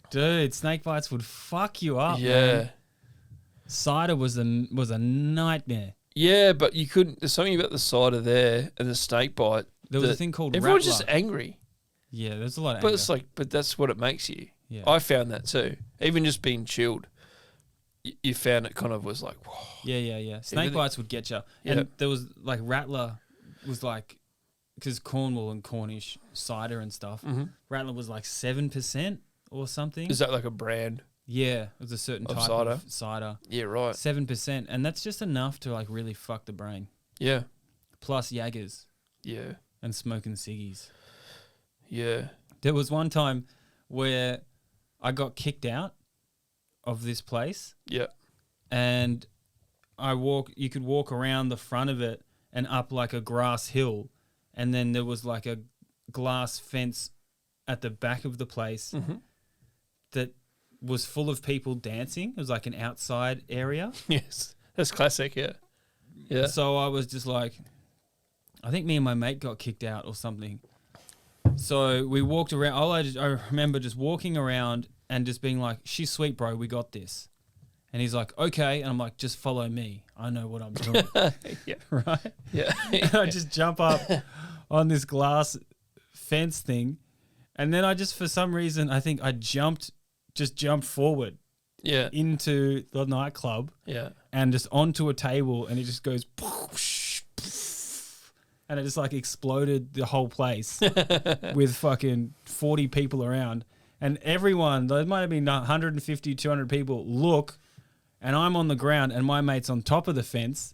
A: dude, snake bites would fuck you up,
B: yeah.
A: man. Cider was a nightmare.
B: Yeah, but you couldn't. There's something about the cider there and the snake bite.
A: There was a thing called
B: everyone's
A: Rattler.
B: just angry.
A: Yeah, there's a lot of
B: but
A: anger.
B: It's like, but that's what it makes you.
A: Yeah.
B: I found that too. Even just being chilled, you found it kind of was like, whoa.
A: Yeah. Snake bites would get you. And there was like Rattler was like, because Cornwall and Cornish cider and stuff, Rattler was like 7% or something.
B: Is that like a brand?
A: Yeah, it was a certain type of cider.
B: Yeah, right.
A: 7%, and that's just enough to like really fuck the brain.
B: Yeah.
A: Plus Jaggers.
B: Yeah.
A: And smoking ciggies.
B: Yeah.
A: There was one time where I got kicked out of this place.
B: Yeah.
A: And you could walk around the front of it and up like a grass hill, and then there was like a glass fence at the back of the place that was full of people dancing. It was like an outside area.
B: Yes. That's classic, yeah. Yeah.
A: So I was just like, I think me and my mate got kicked out or something. So we walked around. I remember just walking around and just being like, she's sweet, bro. We got this. And he's like, okay. And I'm like, just follow me. I know what I'm doing.
B: Yeah.
A: Right?
B: Yeah.
A: And I just jump up on this glass fence thing. And then I just, for some reason, I think I jumped forward
B: Yeah.
A: into the nightclub
B: Yeah.
A: and just onto a table, and it just goes, and it just like exploded the whole place with fucking 40 people around. And everyone, there might have been 150, 200 people, look, and I'm on the ground and my mate's on top of the fence,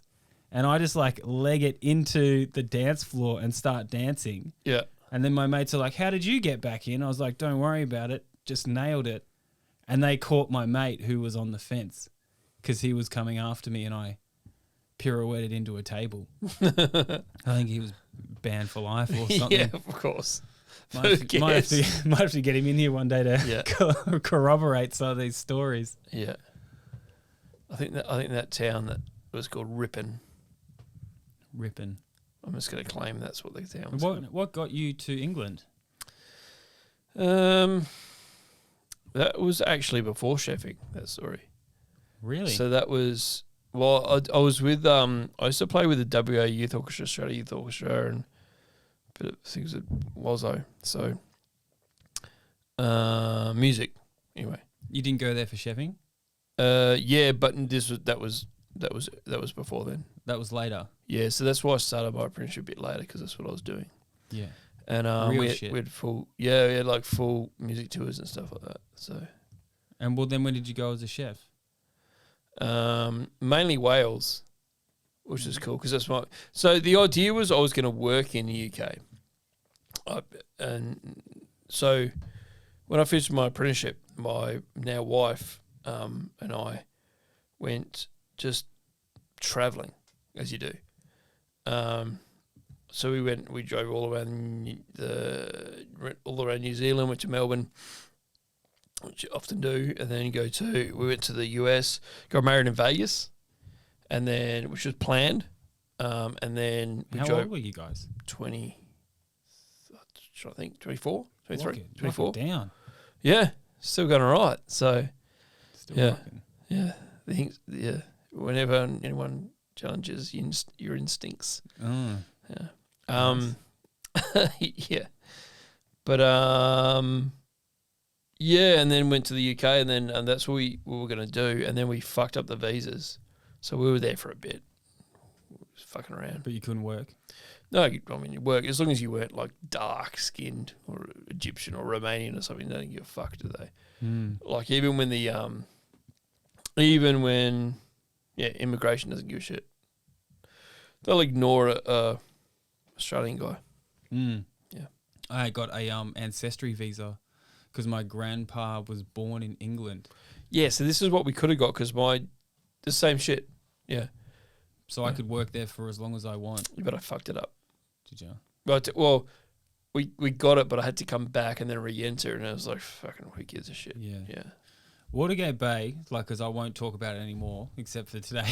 A: and I just like leg it into the dance floor and start dancing.
B: Yeah.
A: And then my mates are like, how did you get back in? I was like, don't worry about it. Just nailed it. And they caught my mate who was on the fence because he was coming after me, and I pirouetted into a table. I think he was banned for life or something.
B: Yeah, of course.
A: Might have to get him in here one day to corroborate some of these stories.
B: Yeah. I think that town that was called Ripon.
A: Ripping.
B: I'm just going to claim that's what the town was called.
A: What got you to England?
B: That was actually before chefing, that story.
A: Really?
B: So that was, well, I was with, I used to play with the WA Youth Orchestra, Australia Youth Orchestra, and a bit of things at Wazo. So, music, anyway.
A: You didn't go there for chefing?
B: Yeah, but that was before then.
A: That was later.
B: Yeah, so that's why I started my apprenticeship a bit later, because that's what I was doing.
A: Yeah.
B: And
A: Real
B: we
A: shit.
B: had we had like full music tours and stuff like that. So,
A: And well, then when did you go as a chef?
B: mainly Wales, which is cool because that's my. So the idea was I was going to work in the UK, and so when I finished my apprenticeship, my now wife and I went just travelling, as you do. So we drove all around New Zealand, went to Melbourne, which you often do, and then we went to the US, got married in Vegas, and then, which was planned, and then we
A: How
B: drove.
A: old were you guys?
B: 20, I think 24, 23,
A: Lock it
B: 24.
A: down.
B: Yeah, still going all right. So,
A: Still
B: Yeah.
A: rocking.
B: yeah, the things, yeah, whenever anyone challenges your instincts.
A: Oh.
B: Yeah.
A: Nice.
B: Yeah. But yeah, and then went to the UK, and that's what we were going to do, and then we fucked up the visas, so we were there for a bit, just fucking around.
A: But you couldn't work.
B: No, I mean you work as long as you weren't like dark skinned or Egyptian or Romanian or something. They don't give a fuck, do they? Like even when immigration doesn't give a shit, they'll ignore a Australian guy. Yeah.
A: I got a ancestry visa because my grandpa was born in England.
B: Yeah, so this is what we could have got because the same shit. Yeah.
A: So I could work there for as long as I want.
B: But I fucked it up.
A: Did you?
B: But we got it, but I had to come back and then re-enter, and I was like, fucking, who gives a shit?
A: Yeah.
B: Yeah.
A: Watergate Bay, like, because I won't talk about it anymore except for today,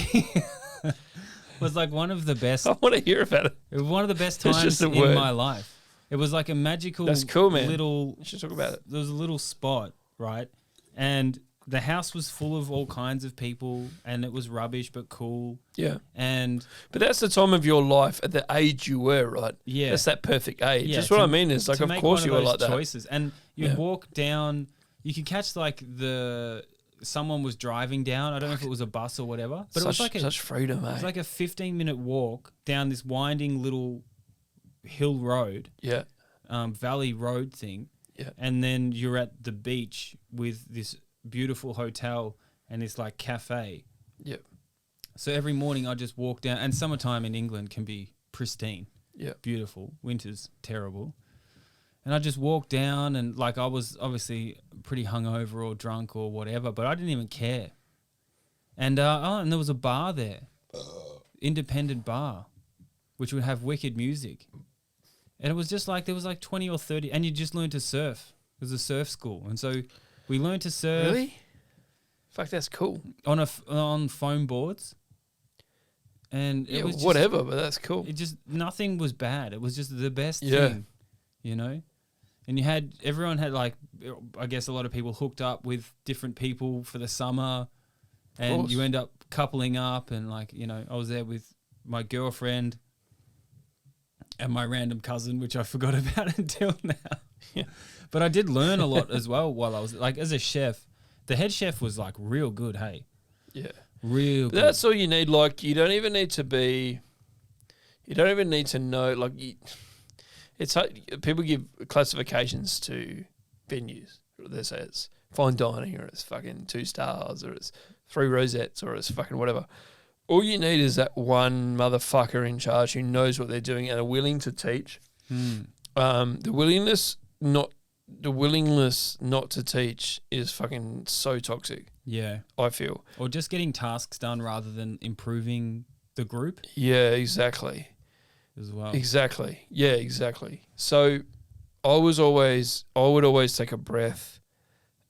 A: was like one of the best.
B: I want to hear about it.
A: It was one of the best
B: It's
A: times
B: just a
A: in
B: word.
A: my life. It was like a magical.
B: That's cool, man.
A: Little.
B: We should talk about it.
A: There was a little spot, right, and the house was full of all kinds of people, and it was rubbish but cool.
B: Yeah.
A: And
B: But that's the time of your life at the age you were, right?
A: yeah,
B: That's that perfect age.
A: yeah,
B: That's what
A: to-
B: I mean. Is like,
A: to
B: of
A: make
B: course
A: one
B: you
A: of
B: were
A: those
B: like that.
A: choices, and you'd
B: Yeah.
A: walk down. You could catch like someone was driving down. I don't know if it was a bus or whatever, but it was like
B: such freedom,
A: it
B: eh?
A: was like a 15-minute walk down this winding little hill road,
B: yeah.
A: valley road thing.
B: Yeah.
A: And then you're at the beach with this beautiful hotel and this like cafe.
B: Yeah.
A: So every morning I just walk down, and summertime in England can be pristine,
B: Yeah.
A: beautiful. Winter's terrible. And I just walked down, and like I was obviously pretty hungover or drunk or whatever, but I didn't even care. And and there was a bar there, independent bar, which would have wicked music. And it was just like there was like 20 or 30, and you just learned to surf. It was a surf school, and so we learned to surf.
B: Really? Fuck, that's cool.
A: on foam boards. And
B: Yeah,
A: it was just,
B: whatever, but that's cool.
A: It just, nothing was bad. It was just the best
B: Yeah.
A: thing, you know? And everyone had like, I guess a lot of people hooked up with different people for the summer. And
B: course.
A: you end up coupling up, and like, you know, I was there with my girlfriend and my random cousin, which I forgot about until now.
B: Yeah.
A: But I did learn a lot as well while I was like, as a chef. The head chef was like real good, hey,
B: Yeah.
A: real
B: But
A: good.
B: that's all you need. Like, you don't even need to be. You don't even need to know. Like, it's hard, people give classifications to venues. They say it's fine dining, or it's fucking 2 stars, or it's 3 rosettes, or it's fucking whatever. All you need is that one motherfucker in charge who knows what they're doing and are willing to teach. The willingness not to teach is fucking so toxic.
A: Yeah.
B: I feel.
A: Or just getting tasks done rather than improving the group
B: Yeah, exactly.
A: as well.
B: Exactly. Yeah, exactly. So I would always take a breath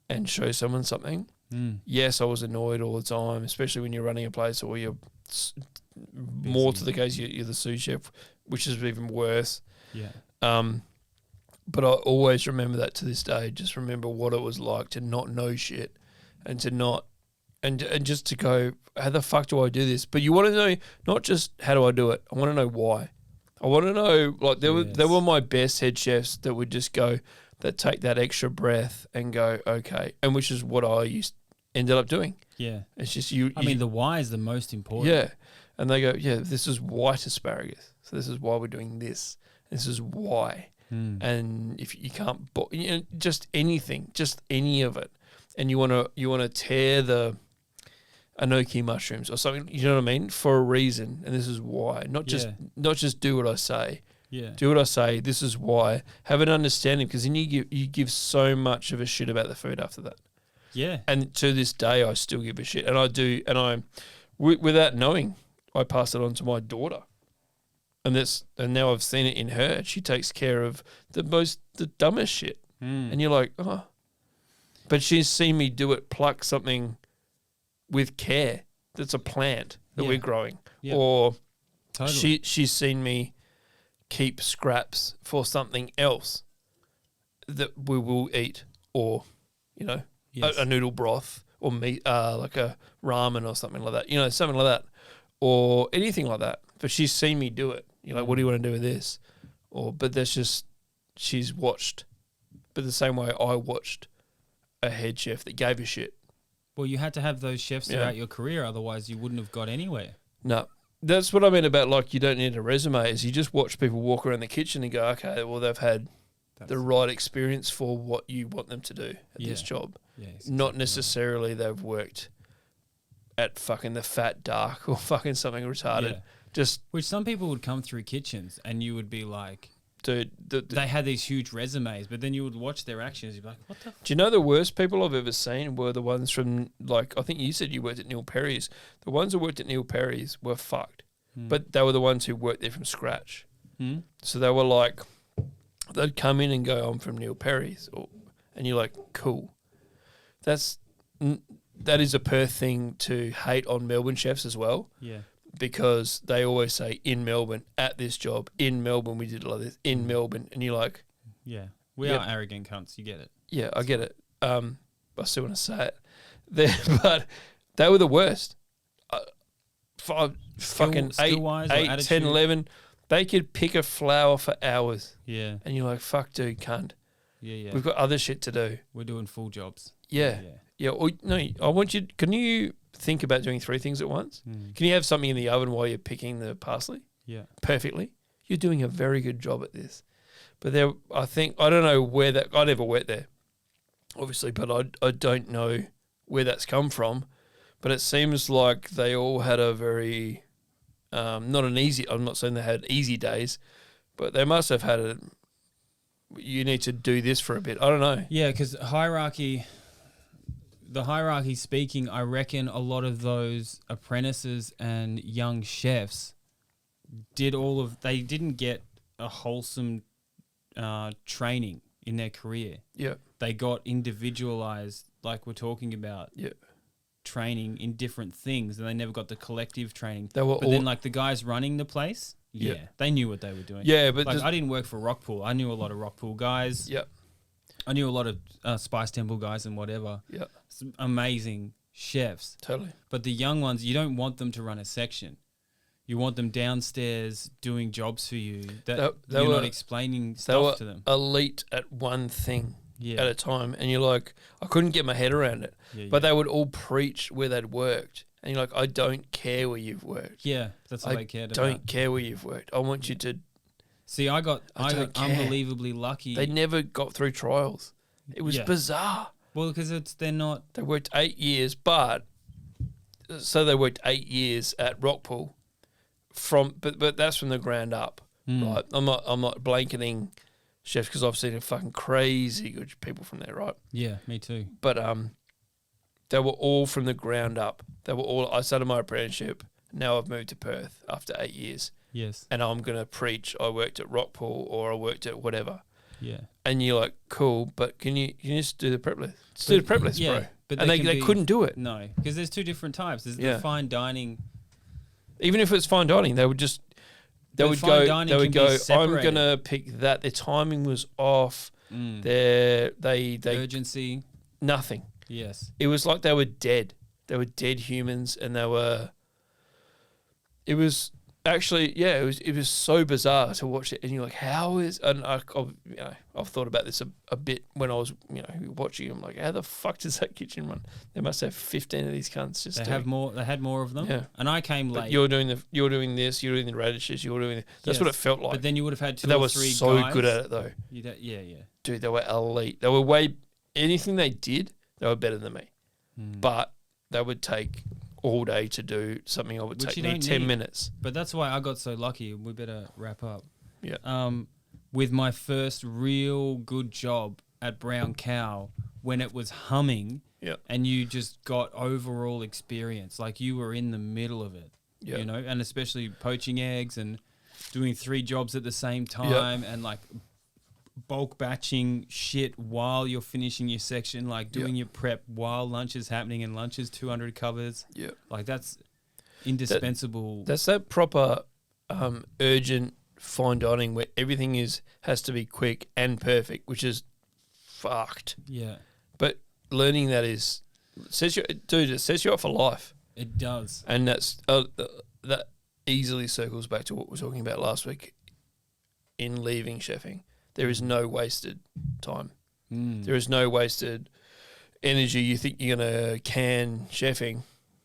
B: and show someone something. Yes, I was annoyed all the time, especially when you're running a place or you're more to the case, you're the sous chef, which is even worse.
A: Yeah.
B: But I always remember that to this day. Just remember what it was like to not know shit and to not, and just to go, how the fuck do I do this? But you want to know not just how do I do it. I want to know why. I want to know, like, there were my best head chefs that would just go, that take that extra breath and go, okay, and which is what I ended up doing.
A: Yeah.
B: It's just you.
A: I mean, the why is the most important.
B: Yeah, and they go, yeah, this is white asparagus, so this is why we're doing this. This is why. And if you can't, just anything, just any of it, and you want to tear the enoki mushrooms or something, you know what I mean, for a reason, and this is why. Not just do what I say.
A: Yeah.
B: Do what I say. This is why. Have an understanding, because then you give so much of a shit about the food after that.
A: Yeah.
B: And to this day, I still give a shit, and I do, and I, without knowing, I pass it on to my daughter. And now I've seen it in her. She takes care of the dumbest shit. And you're like, oh. But she's seen me do it, pluck something with care. That's a plant that we're growing.
A: Yeah.
B: Or
A: Totally.
B: she's seen me keep scraps for something else that we will eat. Or, you know, a noodle broth or meat, like a ramen or something like that. You know, something like that. Or anything like that. But she's seen me do it. You're like, what do you want to do with this? But that's just, she's watched. But the same way I watched a head chef that gave a shit.
A: Well, you had to have those chefs throughout your career, otherwise you wouldn't have got anywhere.
B: No. That's what I mean about, like, you don't need a resume, is you just watch people walk around the kitchen and go, okay, well, they've had the right experience for what you want them to do at this job.
A: Yeah,
B: Not necessarily they've worked at fucking the Fat Dark or fucking something retarded.
A: Yeah.
B: Just,
A: which some people would come through kitchens and you would be like,
B: dude,
A: they had these huge resumes, but then you would watch their actions. You'd be like, what the?
B: Do you know the worst people I've ever seen were the ones from, like, I think you said you worked at Neil Perry's. The ones who worked at Neil Perry's were fucked. But they were the ones who worked there from scratch. So they were like, they'd come in and go, I'm from Neil Perry's. And you're like, cool. That is a Perth thing to hate on Melbourne chefs as well.
A: Yeah.
B: Because they always say, in Melbourne, at this job, in Melbourne, we did it like this, in Melbourne. And you're like...
A: Yeah. We are arrogant cunts. You get it.
B: Yeah, I get it. I still want to say it. But they were the worst. Fucking
A: skill-wise or
B: 8, 10,
A: attitude?
B: 11. They could pick a flower for hours.
A: Yeah.
B: And you're like, fuck, dude, cunt.
A: Yeah.
B: We've got other shit to do.
A: We're doing full jobs.
B: Yeah. Or, no, I want you... Can you think about doing 3 things at once? Can you have something in the oven while you're picking the parsley?
A: Yeah.
B: Perfectly. You're doing a very good job at this. But there, I don't know where that... I never worked there, obviously, but I don't know where that's come from. But it seems like they all had a very... not an easy... I'm not saying they had easy days, but they must have had a... You need to do this for a bit. I don't know.
A: Yeah, because the hierarchy speaking, I reckon a lot of those apprentices and young chefs they didn't get a wholesome training in their career.
B: Yeah.
A: They got individualized, like we're talking about.
B: Yeah.
A: Training in different things, and they never got the collective training.
B: But
A: then, like, the guys running the place, they knew what they were doing.
B: Yeah, but
A: like, I didn't work for Rockpool. I knew a lot of Rockpool guys.
B: Yeah.
A: I knew a lot of Spice Temple guys and whatever.
B: Yeah.
A: Some amazing chefs.
B: Totally.
A: But the young ones, you don't want them to run a section. You want them downstairs doing jobs for you that
B: They
A: you're
B: were-
A: not explaining
B: They
A: stuff
B: were
A: to them.
B: elite at one thing
A: Yeah.
B: at a time, and you're like, I couldn't get my head around it.
A: Yeah,
B: But
A: yeah.
B: they would all preach where they'd worked, and you're like, I don't care where you've worked.
A: Yeah, that's what
B: I
A: they cared
B: don't
A: about.
B: care where you've worked. I want you to.
A: See, I got
B: I don't care.
A: unbelievably lucky.
B: They never got through trials. It was
A: Yeah.
B: bizarre.
A: Well, because they're not.
B: They worked 8 years, but so they worked 8 years at Rockpool but that's from the ground up. Right. I'm not blanketing chefs because I've seen fucking crazy good people from there, right?
A: Yeah, me too.
B: But they were all from the ground up. They were all. I started my apprenticeship. Now I've moved to Perth after 8 years,
A: Yes.
B: and I'm gonna preach. I worked at Rockpool or I worked at whatever.
A: Yeah.
B: And you're like, cool, but can you just do the prep list? Just do the prep list,
A: yeah,
B: bro.
A: but
B: And
A: they can
B: they
A: be-
B: couldn't do it.
A: No, because there's two different types. There's
B: Yeah.
A: the fine dining.
B: Even if it's fine dining, they would just they
A: But
B: would
A: fine
B: go.
A: dining
B: They would
A: can be
B: go. I'm
A: separated.
B: gonna pick that. Their timing was off.
A: Mm.
B: They
A: Urgency.
B: nothing.
A: Yes.
B: It was like they were dead. They were dead humans, and they were. It was actually, yeah, it was so bizarre to watch it, and you're like, how is? And I've thought about this a bit when I was watching. I'm like, how the fuck does that kitchen run? They must have 15 of these cunts just.
A: They
B: doing-
A: have more. They had more of them.
B: Yeah.
A: And I came
B: But
A: late.
B: you're doing this. You're doing the radishes. You're doing. That's what
A: Yes.
B: it felt like.
A: But then you would have had two
B: But they
A: or
B: were
A: three
B: so
A: guys.
B: good at it though.
A: Yeah.
B: Dude, they were elite. They were anything they did, they were better than me. But they would take all day to do something. I would
A: Which
B: take
A: you
B: me
A: don't
B: 10
A: need.
B: minutes.
A: But that's why I got so lucky. We better wrap up.
B: Yeah.
A: With my first real good job at Brown Cow, when it was humming,
B: Yeah.
A: and you just got overall experience, like you were in the middle of it,
B: Yeah.
A: and especially poaching eggs and doing 3 jobs at the same time, and like bulk batching shit while you're finishing your section, like doing your prep while lunch is happening, and lunch is 200 covers.
B: Yeah.
A: Like that's indispensable.
B: That's that proper urgent fine dining where everything has to be quick and perfect, which is fucked.
A: Yeah,
B: But learning that it sets you up for life.
A: it does.
B: And that's that easily circles back to what we were talking about last week in leaving chefing. There is no wasted time. There is no wasted energy. You think you're going to can chefing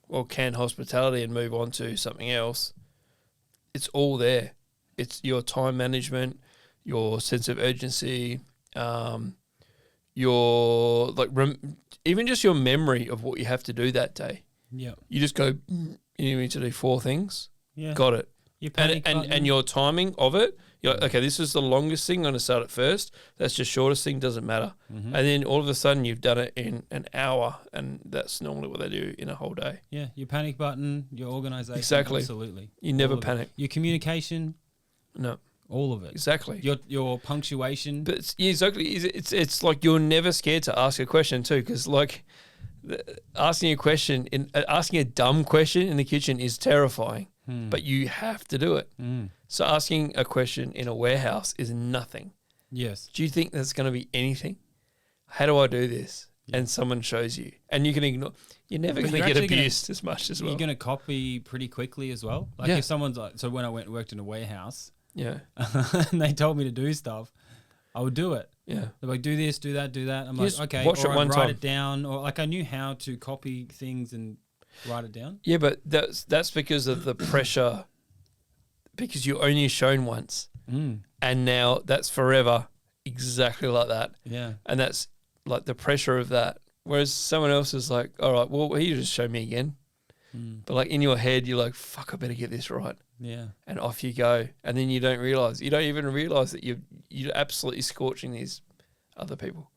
B: or can hospitality and move on to something else. It's all there. It's your time management, your sense of urgency, your even just your memory of what you have to do that day.
A: Yeah,
B: You just go, you need to do 4 things.
A: yeah.
B: Got it.
A: Your
B: And,
A: panic
B: and,
A: button.
B: and your timing of it, you're like, okay, this is the longest thing. I'm going to start it first. That's the shortest thing. Doesn't matter.
A: Mm-hmm.
B: And then all of a sudden you've done it in an hour, and that's normally what they do in a whole day.
A: Yeah, your panic button, your organisation.
B: Exactly.
A: Absolutely.
B: You never
A: All of it.
B: panic.
A: Your communication,
B: No,
A: all of it.
B: exactly.
A: Your punctuation.
B: But exactly. It's like you're never scared to ask a question too, because like asking a dumb question in the kitchen is terrifying. But you have to do it. So asking a question in a warehouse is nothing.
A: Yes.
B: Do you think that's going to be anything? How do I do this? And someone shows you, and you can ignore. You're never
A: But
B: going to
A: you're
B: get
A: actually
B: abused as much as well.
A: You're going to copy pretty quickly as well. Like
B: Yeah.
A: if someone's like, so when I worked in a warehouse
B: Yeah,
A: and they told me to do stuff, I would do it.
B: yeah.
A: They're like, do this, do that, do that. I'm
B: You
A: like,
B: just
A: okay,
B: watch
A: or
B: it
A: I'd
B: one
A: write
B: time.
A: it down, or like I knew how to copy things and write it down.
B: Yeah, but that's because of the pressure. Because you're only shown once, and now that's forever, exactly like that.
A: Yeah.
B: And that's like the pressure of that. Whereas someone else is like, all right, well, you just show me again. But like in your head, you're like, fuck, I better get this right.
A: Yeah.
B: And off you go. And then you don't even realize that you're absolutely scorching these other people.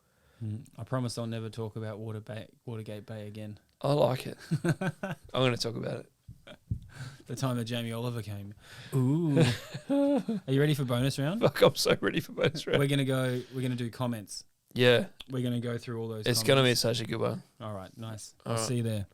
A: I promise I'll never talk about Watergate Bay again.
B: I like it. I'm going to talk about it.
A: The time that Jamie Oliver came. Ooh. Are you ready for bonus round?
B: Fuck, I'm so ready for bonus round.
A: We're gonna do comments.
B: Yeah,
A: We're gonna go through all those
B: it's going to be
A: comments.
B: such a good one.
A: All right, nice.
B: All
A: I'll
B: right.
A: see you there.